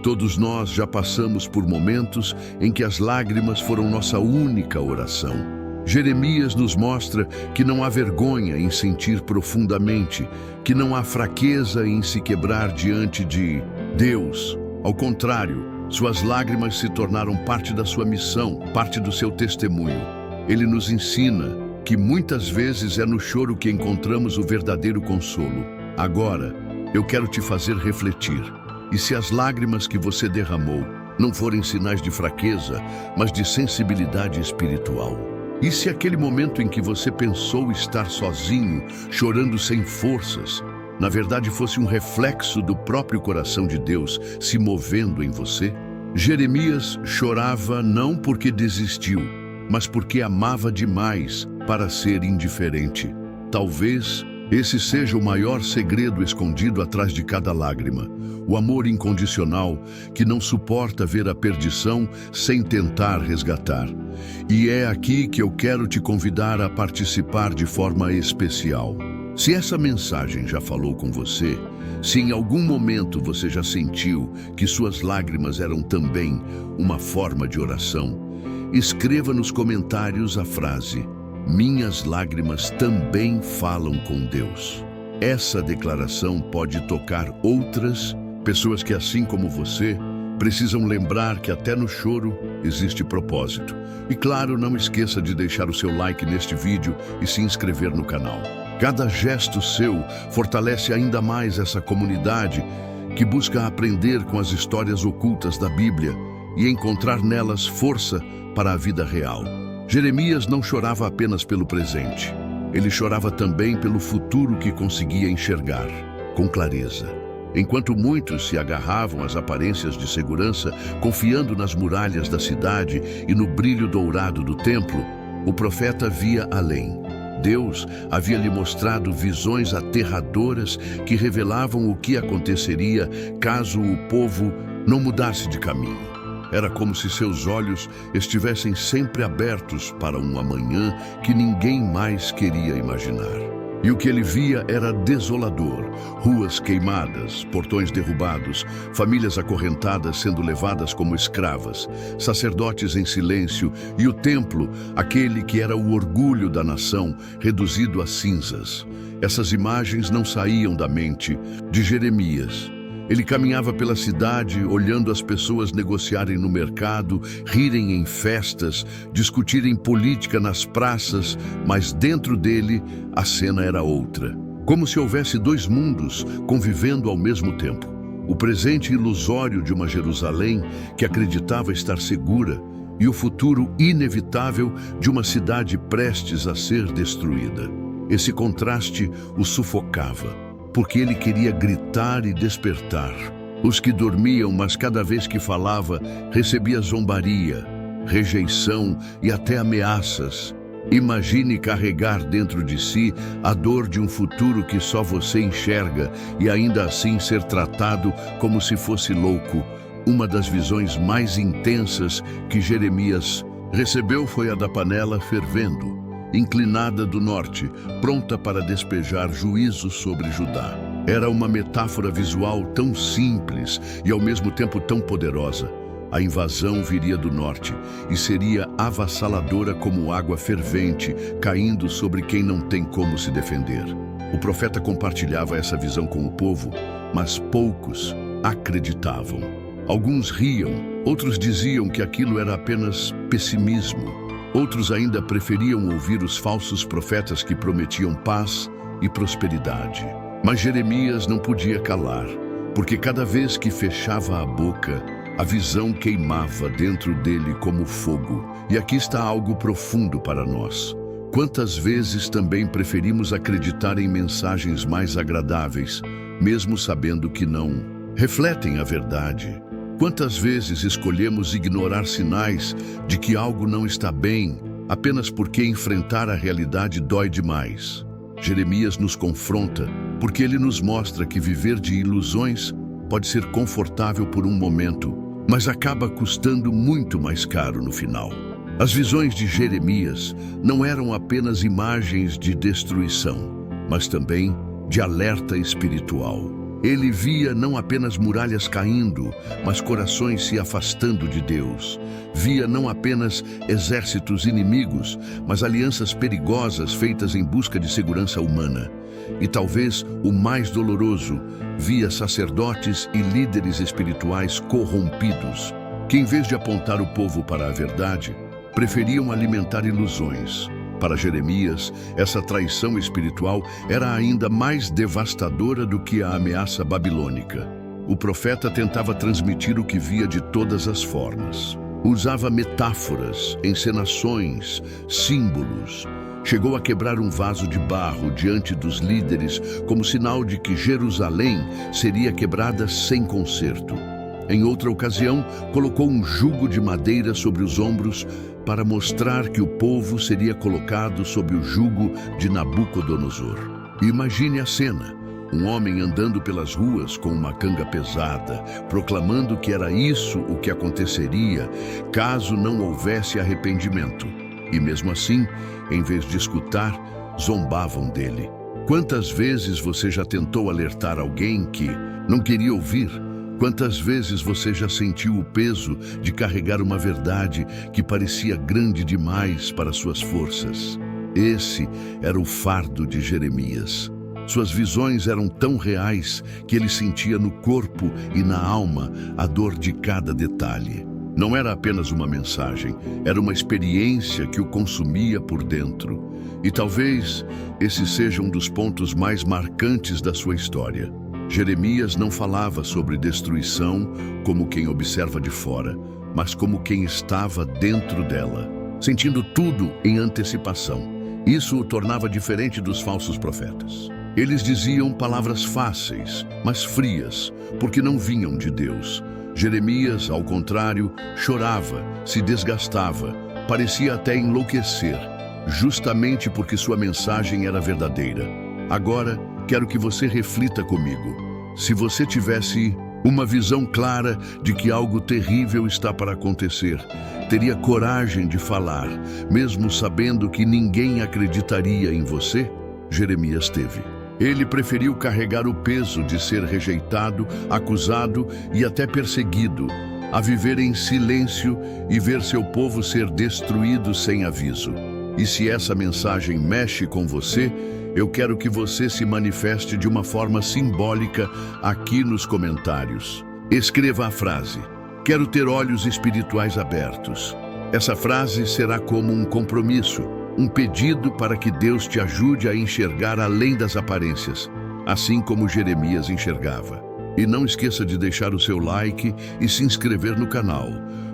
Todos nós já passamos por momentos em que as lágrimas foram nossa única oração. Jeremias nos mostra que não há vergonha em sentir profundamente, que não há fraqueza em se quebrar diante de Deus. Ao contrário, suas lágrimas se tornaram parte da sua missão, parte do seu testemunho. Ele nos ensina que muitas vezes é no choro que encontramos o verdadeiro consolo. Agora, eu quero te fazer refletir. E se as lágrimas que você derramou não forem sinais de fraqueza, mas de sensibilidade espiritual? E se aquele momento em que você pensou estar sozinho, chorando sem forças, na verdade fosse um reflexo do próprio coração de Deus se movendo em você? Jeremias chorava não porque desistiu, mas porque amava demais para ser indiferente. Talvez esse seja o maior segredo escondido atrás de cada lágrima. O amor incondicional que não suporta ver a perdição sem tentar resgatar. E é aqui que eu quero te convidar a participar de forma especial. Se essa mensagem já falou com você, se em algum momento você já sentiu que suas lágrimas eram também uma forma de oração, escreva nos comentários a frase: "Minhas lágrimas também falam com Deus". Essa declaração pode tocar outras pessoas que, assim como você, precisam lembrar que até no choro existe propósito. E claro, não esqueça de deixar o seu like neste vídeo e se inscrever no canal. Cada gesto seu fortalece ainda mais essa comunidade que busca aprender com as histórias ocultas da Bíblia e encontrar nelas força para a vida real. Jeremias não chorava apenas pelo presente. Ele chorava também pelo futuro que conseguia enxergar com clareza. Enquanto muitos se agarravam às aparências de segurança, confiando nas muralhas da cidade e no brilho dourado do templo, o profeta via além. Deus havia lhe mostrado visões aterradoras que revelavam o que aconteceria caso o povo não mudasse de caminho. Era como se seus olhos estivessem sempre abertos para um amanhã que ninguém mais queria imaginar. E o que ele via era desolador: ruas queimadas, portões derrubados, famílias acorrentadas sendo levadas como escravas, sacerdotes em silêncio e o templo, aquele que era o orgulho da nação, reduzido a cinzas. Essas imagens não saíam da mente de Jeremias. Ele caminhava pela cidade, olhando as pessoas negociarem no mercado, rirem em festas, discutirem política nas praças, mas dentro dele a cena era outra. Como se houvesse dois mundos convivendo ao mesmo tempo. O presente ilusório de uma Jerusalém que acreditava estar segura e o futuro inevitável de uma cidade prestes a ser destruída. Esse contraste o sufocava, porque ele queria gritar e despertar. Os que dormiam, mas cada vez que falava, recebia zombaria, rejeição e até ameaças. Imagine carregar dentro de si a dor de um futuro que só você enxerga e ainda assim ser tratado como se fosse louco. Uma das visões mais intensas que Jeremias recebeu foi a da panela fervendo, inclinada do norte, pronta para despejar juízo sobre Judá. Era uma metáfora visual tão simples e ao mesmo tempo tão poderosa. A invasão viria do norte e seria avassaladora como água fervente caindo sobre quem não tem como se defender. O profeta compartilhava essa visão com o povo, mas poucos acreditavam. Alguns riam, outros diziam que aquilo era apenas pessimismo. Outros ainda preferiam ouvir os falsos profetas que prometiam paz e prosperidade. Mas Jeremias não podia calar, porque cada vez que fechava a boca, a visão queimava dentro dele como fogo. E aqui está algo profundo para nós. Quantas vezes também preferimos acreditar em mensagens mais agradáveis, mesmo sabendo que não refletem a verdade? Quantas vezes escolhemos ignorar sinais de que algo não está bem, apenas porque enfrentar a realidade dói demais? Jeremias nos confronta porque ele nos mostra que viver de ilusões pode ser confortável por um momento, mas acaba custando muito mais caro no final. As visões de Jeremias não eram apenas imagens de destruição, mas também de alerta espiritual. Ele via não apenas muralhas caindo, mas corações se afastando de Deus. Via não apenas exércitos inimigos, mas alianças perigosas feitas em busca de segurança humana. E talvez o mais doloroso, via sacerdotes e líderes espirituais corrompidos, que em vez de apontar o povo para a verdade, preferiam alimentar ilusões. Para Jeremias, essa traição espiritual era ainda mais devastadora do que a ameaça babilônica. O profeta tentava transmitir o que via de todas as formas. Usava metáforas, encenações, símbolos. Chegou a quebrar um vaso de barro diante dos líderes como sinal de que Jerusalém seria quebrada sem conserto. Em outra ocasião, colocou um jugo de madeira sobre os ombros para mostrar que o povo seria colocado sob o jugo de Nabucodonosor. Imagine a cena. Um homem andando pelas ruas com uma canga pesada, proclamando que era isso o que aconteceria caso não houvesse arrependimento. E mesmo assim, em vez de escutar, zombavam dele. Quantas vezes você já tentou alertar alguém que não queria ouvir? Quantas vezes você já sentiu o peso de carregar uma verdade que parecia grande demais para suas forças? Esse era o fardo de Jeremias. Suas visões eram tão reais que ele sentia no corpo e na alma a dor de cada detalhe. Não era apenas uma mensagem, era uma experiência que o consumia por dentro. E talvez esse seja um dos pontos mais marcantes da sua história. Jeremias não falava sobre destruição como quem observa de fora, mas como quem estava dentro dela, sentindo tudo em antecipação. Isso o tornava diferente dos falsos profetas. Eles diziam palavras fáceis, mas frias, porque não vinham de Deus. Jeremias, ao contrário, chorava, se desgastava, parecia até enlouquecer, justamente porque sua mensagem era verdadeira. Agora, quero que você reflita comigo. Se você tivesse uma visão clara de que algo terrível está para acontecer, teria coragem de falar, mesmo sabendo que ninguém acreditaria em você? Jeremias teve. Ele preferiu carregar o peso de ser rejeitado, acusado e até perseguido, a viver em silêncio e ver seu povo ser destruído sem aviso. E se essa mensagem mexe com você, eu quero que você se manifeste de uma forma simbólica aqui nos comentários. Escreva a frase: "Quero ter olhos espirituais abertos". Essa frase será como um compromisso, um pedido para que Deus te ajude a enxergar além das aparências, assim como Jeremias enxergava. E não esqueça de deixar o seu like e se inscrever no canal,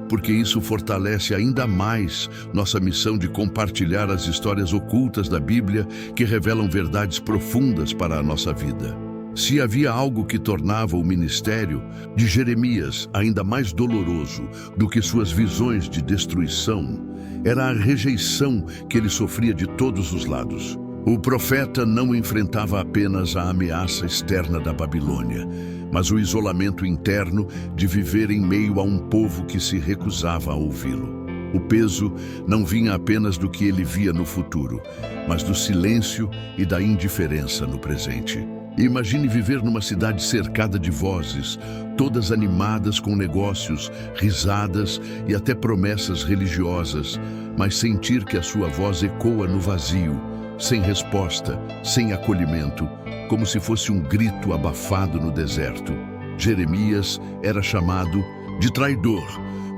porque isso fortalece ainda mais nossa missão de compartilhar as histórias ocultas da Bíblia que revelam verdades profundas para a nossa vida. Se havia algo que tornava o ministério de Jeremias ainda mais doloroso do que suas visões de destruição, era a rejeição que ele sofria de todos os lados. O profeta não enfrentava apenas a ameaça externa da Babilônia, mas o isolamento interno de viver em meio a um povo que se recusava a ouvi-lo. O peso não vinha apenas do que ele via no futuro, mas do silêncio e da indiferença no presente. Imagine viver numa cidade cercada de vozes, todas animadas com negócios, risadas e até promessas religiosas, mas sentir que a sua voz ecoa no vazio, sem resposta, sem acolhimento, como se fosse um grito abafado no deserto. Jeremias era chamado de traidor,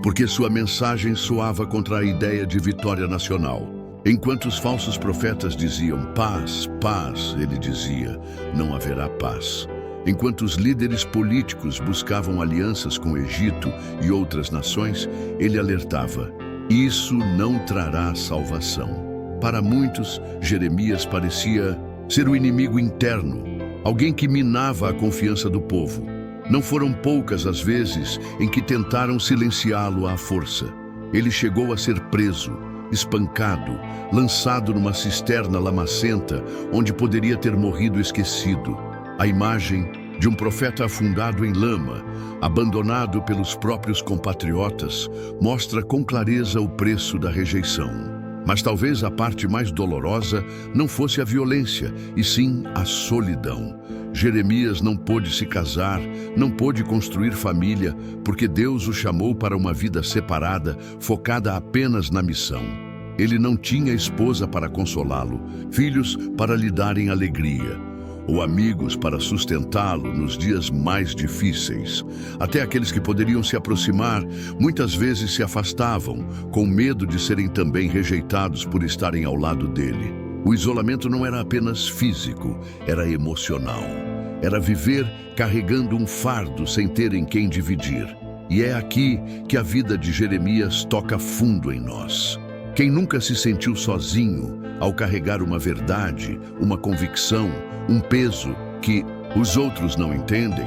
porque sua mensagem soava contra a ideia de vitória nacional. Enquanto os falsos profetas diziam paz, paz, ele dizia, não haverá paz. Enquanto os líderes políticos buscavam alianças com o Egito e outras nações, ele alertava, isso não trará salvação. Para muitos, Jeremias parecia ser o inimigo interno, alguém que minava a confiança do povo. Não foram poucas as vezes em que tentaram silenciá-lo à força. Ele chegou a ser preso, espancado, lançado numa cisterna lamacenta, onde poderia ter morrido esquecido. A imagem de um profeta afundado em lama, abandonado pelos próprios compatriotas, mostra com clareza o preço da rejeição. Mas talvez a parte mais dolorosa não fosse a violência, e sim a solidão. Jeremias não pôde se casar, não pôde construir família, porque Deus o chamou para uma vida separada, focada apenas na missão. Ele não tinha esposa para consolá-lo, filhos para lhe darem alegria. ou amigos para sustentá-lo nos dias mais difíceis. Até aqueles que poderiam se aproximar, muitas vezes se afastavam, com medo de serem também rejeitados por estarem ao lado dele. O isolamento não era apenas físico, era emocional. Era viver carregando um fardo sem ter em quem dividir. E é aqui que a vida de Jeremias toca fundo em nós. Quem nunca se sentiu sozinho ao carregar uma verdade, uma convicção, um peso que os outros não entendem?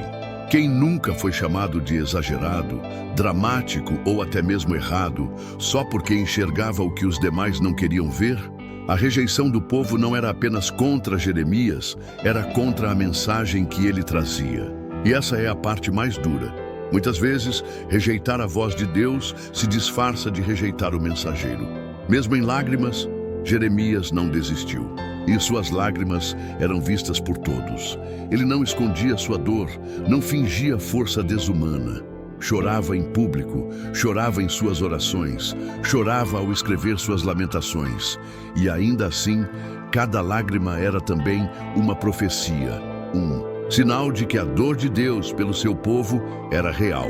Quem nunca foi chamado de exagerado, dramático ou até mesmo errado, só porque enxergava o que os demais não queriam ver? A rejeição do povo não era apenas contra Jeremias, era contra a mensagem que ele trazia. E essa é a parte mais dura. Muitas vezes, rejeitar a voz de Deus se disfarça de rejeitar o mensageiro. Mesmo em lágrimas, Jeremias não desistiu. E suas lágrimas eram vistas por todos. Ele não escondia sua dor, não fingia força desumana. Chorava em público, chorava em suas orações, chorava ao escrever suas lamentações. E ainda assim, cada lágrima era também uma profecia, um sinal de que a dor de Deus pelo seu povo era real.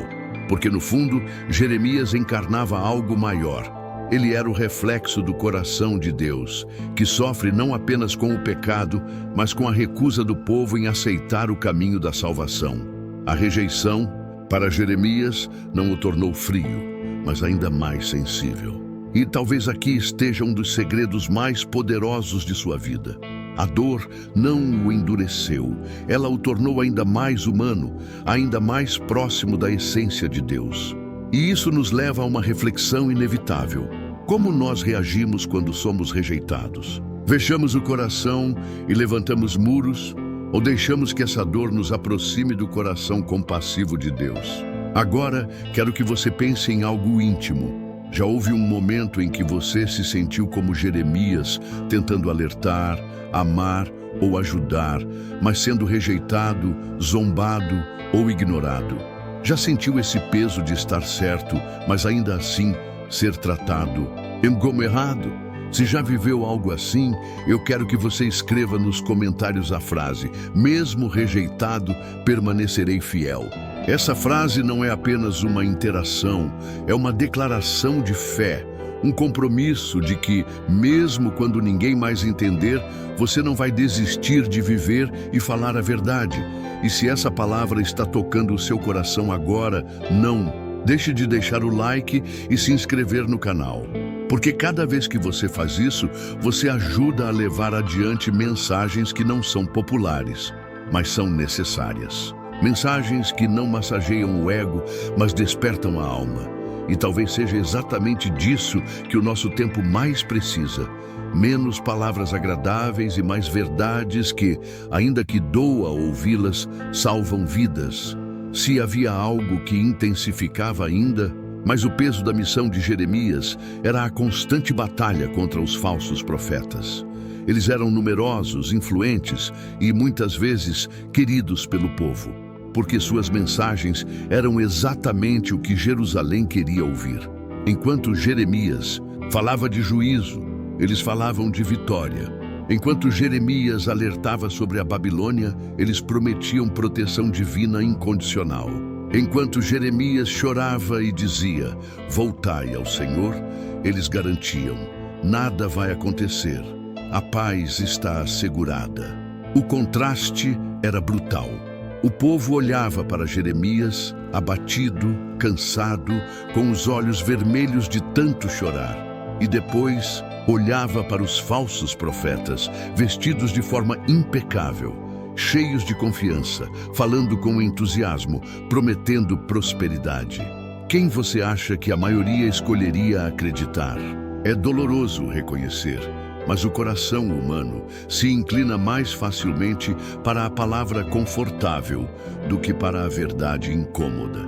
Porque no fundo, Jeremias encarnava algo maior. Ele era o reflexo do coração de Deus, que sofre não apenas com o pecado, mas com a recusa do povo em aceitar o caminho da salvação. A rejeição, para Jeremias, não o tornou frio, mas ainda mais sensível. E talvez aqui esteja um dos segredos mais poderosos de sua vida. A dor não o endureceu, ela o tornou ainda mais humano, ainda mais próximo da essência de Deus. E isso nos leva a uma reflexão inevitável. Como nós reagimos quando somos rejeitados? Fechamos o coração e levantamos muros? Ou deixamos que essa dor nos aproxime do coração compassivo de Deus? Agora, quero que você pense em algo íntimo. Já houve um momento em que você se sentiu como Jeremias, tentando alertar, amar ou ajudar, mas sendo rejeitado, zombado ou ignorado? Já sentiu esse peso de estar certo, mas ainda assim ser tratado como errado? Se já viveu algo assim, eu quero que você escreva nos comentários a frase: mesmo rejeitado, permanecerei fiel. Essa frase não é apenas uma interação, é uma declaração de fé, um compromisso de que, mesmo quando ninguém mais entender, você não vai desistir de viver e falar a verdade. E se essa palavra está tocando o seu coração agora, não deixe de deixar o like e se inscrever no canal. Porque cada vez que você faz isso, você ajuda a levar adiante mensagens que não são populares, mas são necessárias. Mensagens que não massageiam o ego, mas despertam a alma. E talvez seja exatamente disso que o nosso tempo mais precisa. Menos palavras agradáveis e mais verdades que, ainda que doa ouvi-las, salvam vidas. Se havia algo que intensificava ainda, mas o peso da missão de Jeremias era a constante batalha contra os falsos profetas. Eles eram numerosos, influentes e, muitas vezes, queridos pelo povo, porque suas mensagens eram exatamente o que Jerusalém queria ouvir. Enquanto Jeremias falava de juízo, eles falavam de vitória. Enquanto Jeremias alertava sobre a Babilônia, eles prometiam proteção divina incondicional. Enquanto Jeremias chorava e dizia: voltai ao Senhor, eles garantiam: nada vai acontecer, a paz está assegurada. O contraste era brutal. O povo olhava para Jeremias, abatido, cansado, com os olhos vermelhos de tanto chorar. E depois olhava para os falsos profetas, vestidos de forma impecável, cheios de confiança, falando com entusiasmo, prometendo prosperidade. Quem você acha que a maioria escolheria acreditar? É doloroso reconhecer, mas o coração humano se inclina mais facilmente para a palavra confortável do que para a verdade incômoda.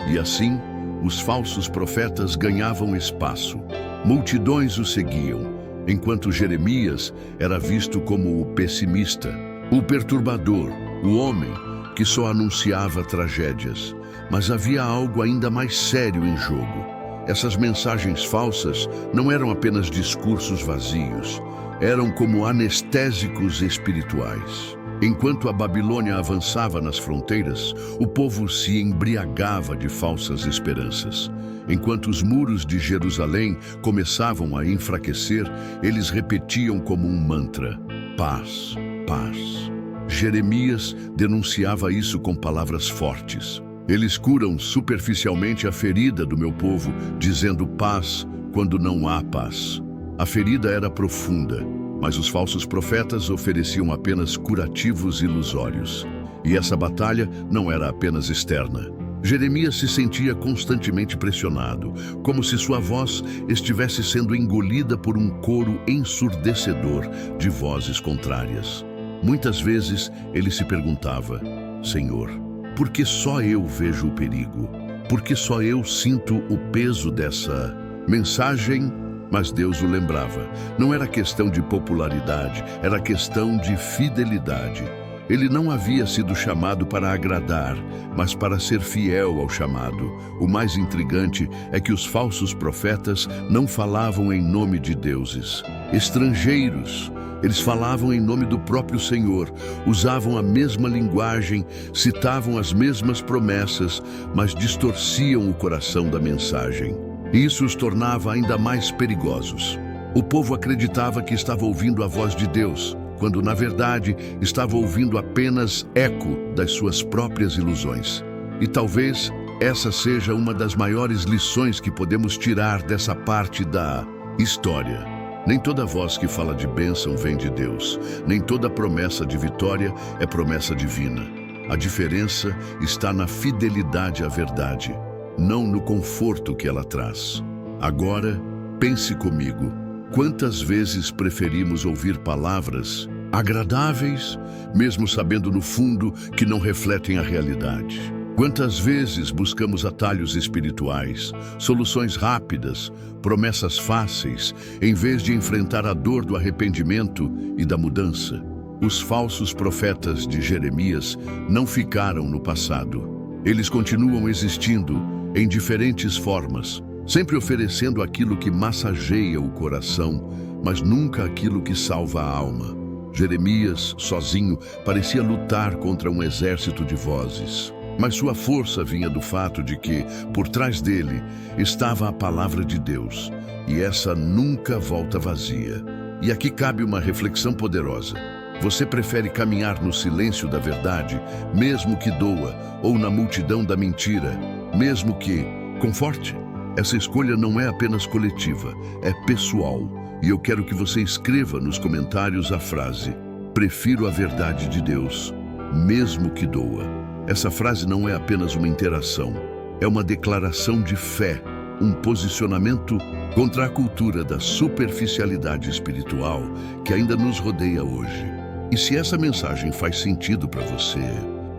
E assim, os falsos profetas ganhavam espaço. Multidões o seguiam, enquanto Jeremias era visto como o pessimista, o perturbador, o homem que só anunciava tragédias. Mas havia algo ainda mais sério em jogo. Essas mensagens falsas não eram apenas discursos vazios, eram como anestésicos espirituais. Enquanto a Babilônia avançava nas fronteiras, o povo se embriagava de falsas esperanças. Enquanto os muros de Jerusalém começavam a enfraquecer, eles repetiam como um mantra: paz, paz. Jeremias denunciava isso com palavras fortes. Eles curam superficialmente a ferida do meu povo, dizendo paz quando não há paz. A ferida era profunda, mas os falsos profetas ofereciam apenas curativos ilusórios. E essa batalha não era apenas externa. Jeremias se sentia constantemente pressionado, como se sua voz estivesse sendo engolida por um coro ensurdecedor de vozes contrárias. Muitas vezes ele se perguntava: Senhor, por que só eu vejo o perigo? Por que só eu sinto o peso dessa mensagem? Mas Deus o lembrava. Não era questão de popularidade, era questão de fidelidade. Ele não havia sido chamado para agradar, mas para ser fiel ao chamado. O mais intrigante é que os falsos profetas não falavam em nome de deuses estrangeiros. Eles falavam em nome do próprio Senhor, usavam a mesma linguagem, citavam as mesmas promessas, mas distorciam o coração da mensagem. Isso os tornava ainda mais perigosos. O povo acreditava que estava ouvindo a voz de Deus, quando na verdade estava ouvindo apenas eco das suas próprias ilusões. E talvez essa seja uma das maiores lições que podemos tirar dessa parte da história. Nem toda voz que fala de bênção vem de Deus. Nem toda promessa de vitória é promessa divina. A diferença está na fidelidade à verdade, não no conforto que ela traz. Agora, pense comigo. Quantas vezes preferimos ouvir palavras agradáveis, mesmo sabendo no fundo que não refletem a realidade? Quantas vezes buscamos atalhos espirituais, soluções rápidas, promessas fáceis, em vez de enfrentar a dor do arrependimento e da mudança? Os falsos profetas de Jeremias não ficaram no passado. Eles continuam existindo em diferentes formas, sempre oferecendo aquilo que massageia o coração, mas nunca aquilo que salva a alma. Jeremias, sozinho, parecia lutar contra um exército de vozes. Mas sua força vinha do fato de que, por trás dele, estava a palavra de Deus, e essa nunca volta vazia. E aqui cabe uma reflexão poderosa. Você prefere caminhar no silêncio da verdade, mesmo que doa, ou na multidão da mentira, mesmo que conforte? Essa escolha não é apenas coletiva, é pessoal. E eu quero que você escreva nos comentários a frase: prefiro a verdade de Deus, mesmo que doa. Essa frase não é apenas uma interação, é uma declaração de fé, um posicionamento contra a cultura da superficialidade espiritual que ainda nos rodeia hoje. E se essa mensagem faz sentido para você,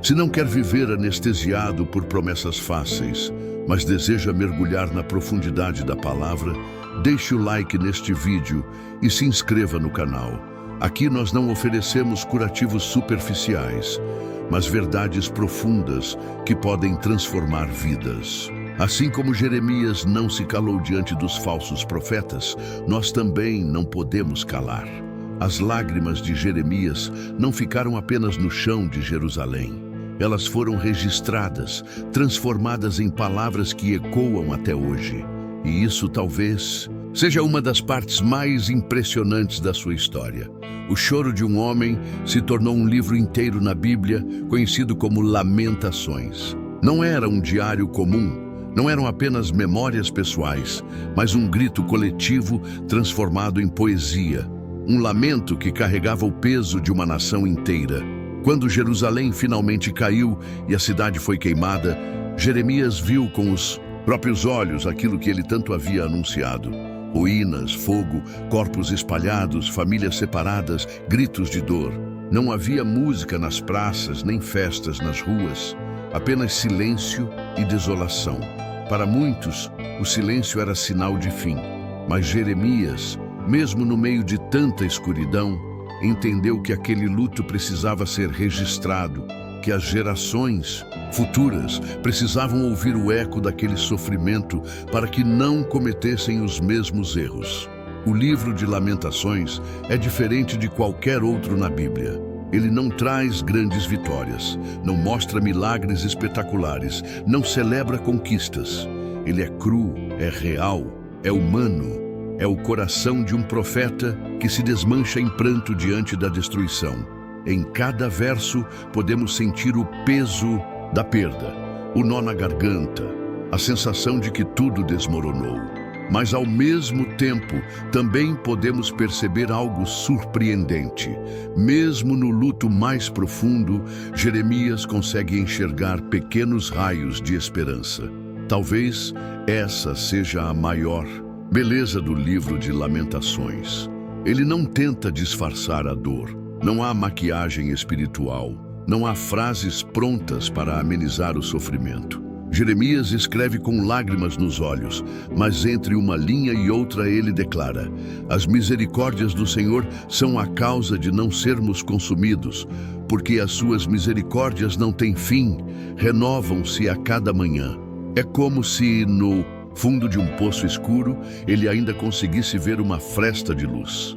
se não quer viver anestesiado por promessas fáceis, mas deseja mergulhar na profundidade da palavra, deixe o like neste vídeo e se inscreva no canal. Aqui nós não oferecemos curativos superficiais, mas verdades profundas que podem transformar vidas. Assim como Jeremias não se calou diante dos falsos profetas, nós também não podemos calar. As lágrimas de Jeremias não ficaram apenas no chão de Jerusalém. Elas foram registradas, transformadas em palavras que ecoam até hoje. E isso talvez seja uma das partes mais impressionantes da sua história. O choro de um homem se tornou um livro inteiro na Bíblia, conhecido como Lamentações. Não era um diário comum, não eram apenas memórias pessoais, mas um grito coletivo transformado em poesia. Um lamento que carregava o peso de uma nação inteira. Quando Jerusalém finalmente caiu e a cidade foi queimada, Jeremias viu com os próprios olhos aquilo que ele tanto havia anunciado. Ruínas, fogo, corpos espalhados, famílias separadas, gritos de dor. Não havia música nas praças, nem festas nas ruas, apenas silêncio e desolação. Para muitos, o silêncio era sinal de fim, mas Jeremias, mesmo no meio de tanta escuridão, entendeu que aquele luto precisava ser registrado, que as gerações futuras precisavam ouvir o eco daquele sofrimento para que não cometessem os mesmos erros. O livro de Lamentações é diferente de qualquer outro na Bíblia. Ele não traz grandes vitórias, não mostra milagres espetaculares, não celebra conquistas. Ele é cru, é real, é humano. É o coração de um profeta que se desmancha em pranto diante da destruição. Em cada verso podemos sentir o peso da perda, o nó na garganta, a sensação de que tudo desmoronou. Mas ao mesmo tempo também podemos perceber algo surpreendente. Mesmo no luto mais profundo, Jeremias consegue enxergar pequenos raios de esperança. Talvez essa seja a maior beleza do livro de Lamentações. Ele não tenta disfarçar a dor. Não há maquiagem espiritual. Não há frases prontas para amenizar o sofrimento. Jeremias escreve com lágrimas nos olhos, mas entre uma linha e outra ele declara: as misericórdias do Senhor são a causa de não sermos consumidos, porque as suas misericórdias não têm fim, renovam-se a cada manhã. É como se no fundo de um poço escuro, ele ainda conseguisse ver uma fresta de luz.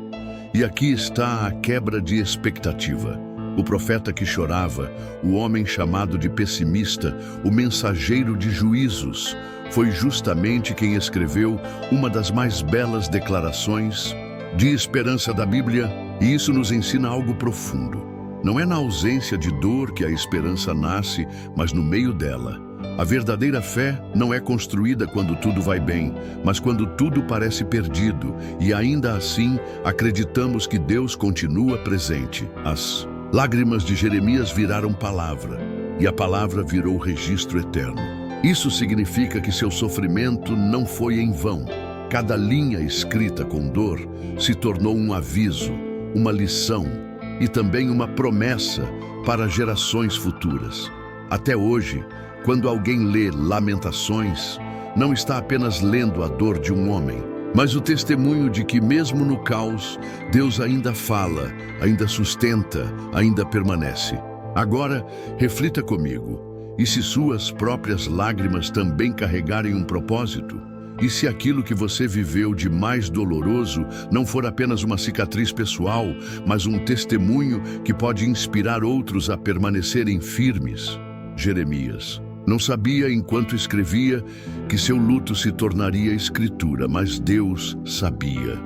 E aqui está a quebra de expectativa. O profeta que chorava, o homem chamado de pessimista, o mensageiro de juízos, foi justamente quem escreveu uma das mais belas declarações de esperança da Bíblia, e isso nos ensina algo profundo. Não é na ausência de dor que a esperança nasce, mas no meio dela. A verdadeira fé não é construída quando tudo vai bem, mas quando tudo parece perdido, e ainda assim acreditamos que Deus continua presente. As lágrimas de Jeremias viraram palavra, e a palavra virou registro eterno. Isso significa que seu sofrimento não foi em vão. Cada linha escrita com dor se tornou um aviso, uma lição e também uma promessa para gerações futuras. Até hoje, quando alguém lê Lamentações, não está apenas lendo a dor de um homem, mas o testemunho de que mesmo no caos, Deus ainda fala, ainda sustenta, ainda permanece. Agora, reflita comigo. E se suas próprias lágrimas também carregarem um propósito? E se aquilo que você viveu de mais doloroso não for apenas uma cicatriz pessoal, mas um testemunho que pode inspirar outros a permanecerem firmes? Jeremias não sabia, enquanto escrevia, que seu luto se tornaria escritura, mas Deus sabia.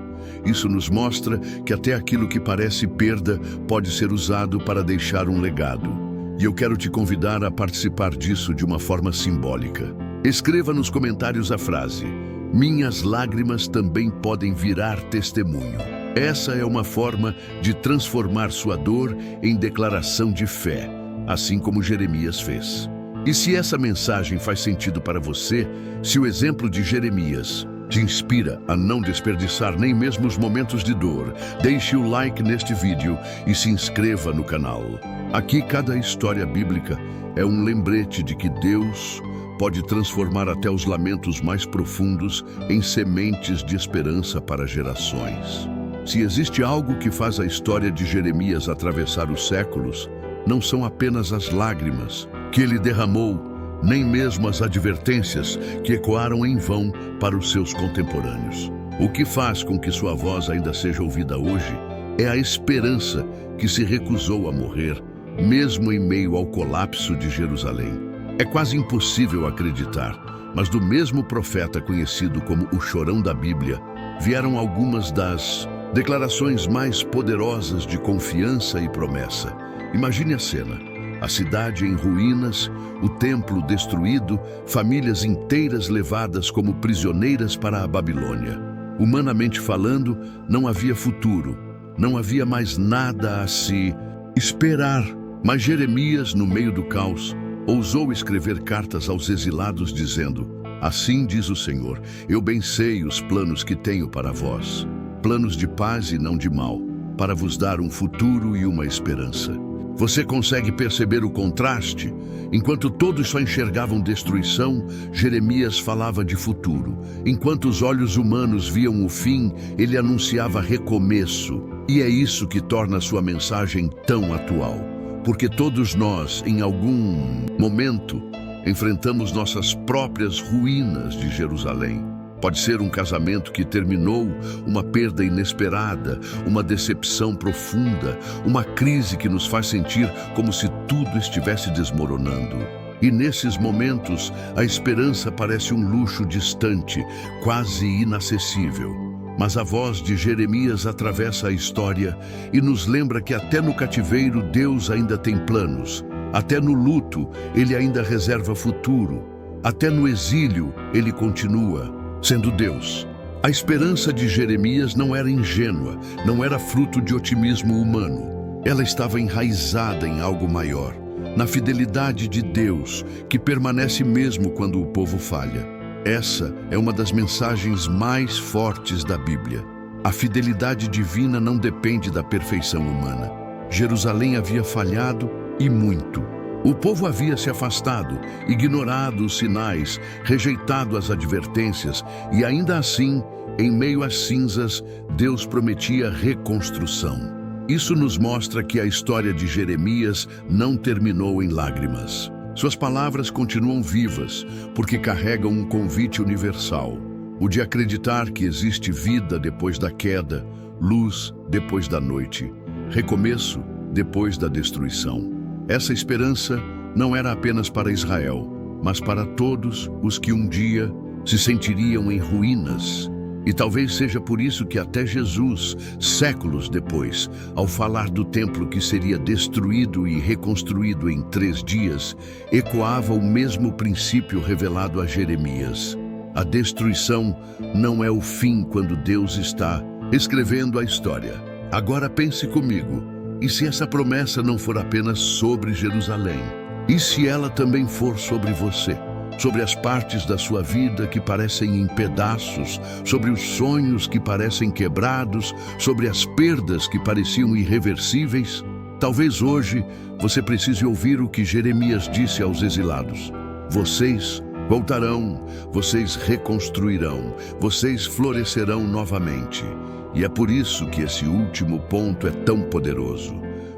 Isso nos mostra que até aquilo que parece perda pode ser usado para deixar um legado. E eu quero te convidar a participar disso de uma forma simbólica. Escreva nos comentários a frase: minhas lágrimas também podem virar testemunho. Essa é uma forma de transformar sua dor em declaração de fé, assim como Jeremias fez. E se essa mensagem faz sentido para você, se o exemplo de Jeremias te inspira a não desperdiçar nem mesmo os momentos de dor, deixe o like neste vídeo e se inscreva no canal. Aqui cada história bíblica é um lembrete de que Deus pode transformar até os lamentos mais profundos em sementes de esperança para gerações. Se existe algo que faz a história de Jeremias atravessar os séculos, não são apenas as lágrimas que ele derramou, nem mesmo as advertências que ecoaram em vão para os seus contemporâneos. O que faz com que sua voz ainda seja ouvida hoje é a esperança que se recusou a morrer, mesmo em meio ao colapso de Jerusalém. É quase impossível acreditar, mas do mesmo profeta conhecido como o chorão da Bíblia, vieram algumas das declarações mais poderosas de confiança e promessa. Imagine a cena. A cidade em ruínas, o templo destruído, famílias inteiras levadas como prisioneiras para a Babilônia. Humanamente falando, não havia futuro, não havia mais nada a se esperar. Mas Jeremias, no meio do caos, ousou escrever cartas aos exilados dizendo: assim diz o Senhor, eu bem sei os planos que tenho para vós, planos de paz e não de mal, para vos dar um futuro e uma esperança. Você consegue perceber o contraste? Enquanto todos só enxergavam destruição, Jeremias falava de futuro. Enquanto os olhos humanos viam o fim, ele anunciava recomeço. E é isso que torna sua mensagem tão atual. Porque todos nós, em algum momento, enfrentamos nossas próprias ruínas de Jerusalém. Pode ser um casamento que terminou, uma perda inesperada, uma decepção profunda, uma crise que nos faz sentir como se tudo estivesse desmoronando. E nesses momentos, a esperança parece um luxo distante, quase inacessível. Mas a voz de Jeremias atravessa a história e nos lembra que até no cativeiro Deus ainda tem planos. Até no luto, Ele ainda reserva futuro. Até no exílio, Ele continua sendo Deus. A esperança de Jeremias não era ingênua, não era fruto de otimismo humano. Ela estava enraizada em algo maior, na fidelidade de Deus, que permanece mesmo quando o povo falha. Essa é uma das mensagens mais fortes da Bíblia. A fidelidade divina não depende da perfeição humana. Jerusalém havia falhado e muito. O povo havia se afastado, ignorado os sinais, rejeitado as advertências e ainda assim, em meio às cinzas, Deus prometia reconstrução. Isso nos mostra que a história de Jeremias não terminou em lágrimas. Suas palavras continuam vivas, porque carregam um convite universal, o de acreditar que existe vida depois da queda, luz depois da noite, recomeço depois da destruição. Essa esperança não era apenas para Israel, mas para todos os que um dia se sentiriam em ruínas. E talvez seja por isso que até Jesus, séculos depois, ao falar do templo que seria destruído e reconstruído em 3 dias, ecoava o mesmo princípio revelado a Jeremias. A destruição não é o fim quando Deus está escrevendo a história. Agora pense comigo. E se essa promessa não for apenas sobre Jerusalém? E se ela também for sobre você? Sobre as partes da sua vida que parecem em pedaços, sobre os sonhos que parecem quebrados, sobre as perdas que pareciam irreversíveis? Talvez hoje você precise ouvir o que Jeremias disse aos exilados. Vocês voltarão, vocês reconstruirão, vocês florescerão novamente. E é por isso que esse último ponto é tão poderoso,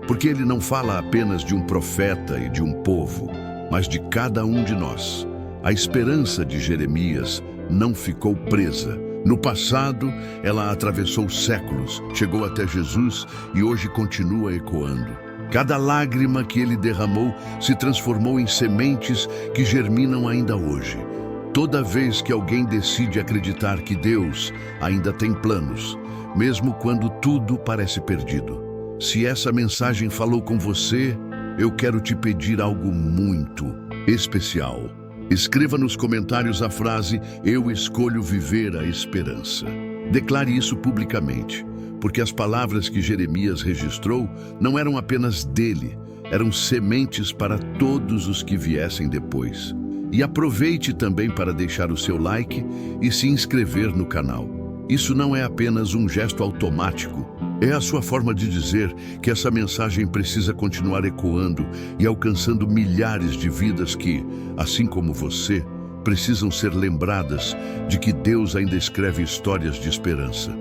porque ele não fala apenas de um profeta e de um povo, mas de cada um de nós. A esperança de Jeremias não ficou presa. No passado, ela atravessou séculos, chegou até Jesus e hoje continua ecoando. Cada lágrima que ele derramou se transformou em sementes que germinam ainda hoje. Toda vez que alguém decide acreditar que Deus ainda tem planos, mesmo quando tudo parece perdido. Se essa mensagem falou com você, eu quero te pedir algo muito especial. Escreva nos comentários a frase "Eu escolho viver a esperança". Declare isso publicamente, porque as palavras que Jeremias registrou não eram apenas dele, eram sementes para todos os que viessem depois. E aproveite também para deixar o seu like e se inscrever no canal. Isso não é apenas um gesto automático, é a sua forma de dizer que essa mensagem precisa continuar ecoando e alcançando milhares de vidas que, assim como você, precisam ser lembradas de que Deus ainda escreve histórias de esperança.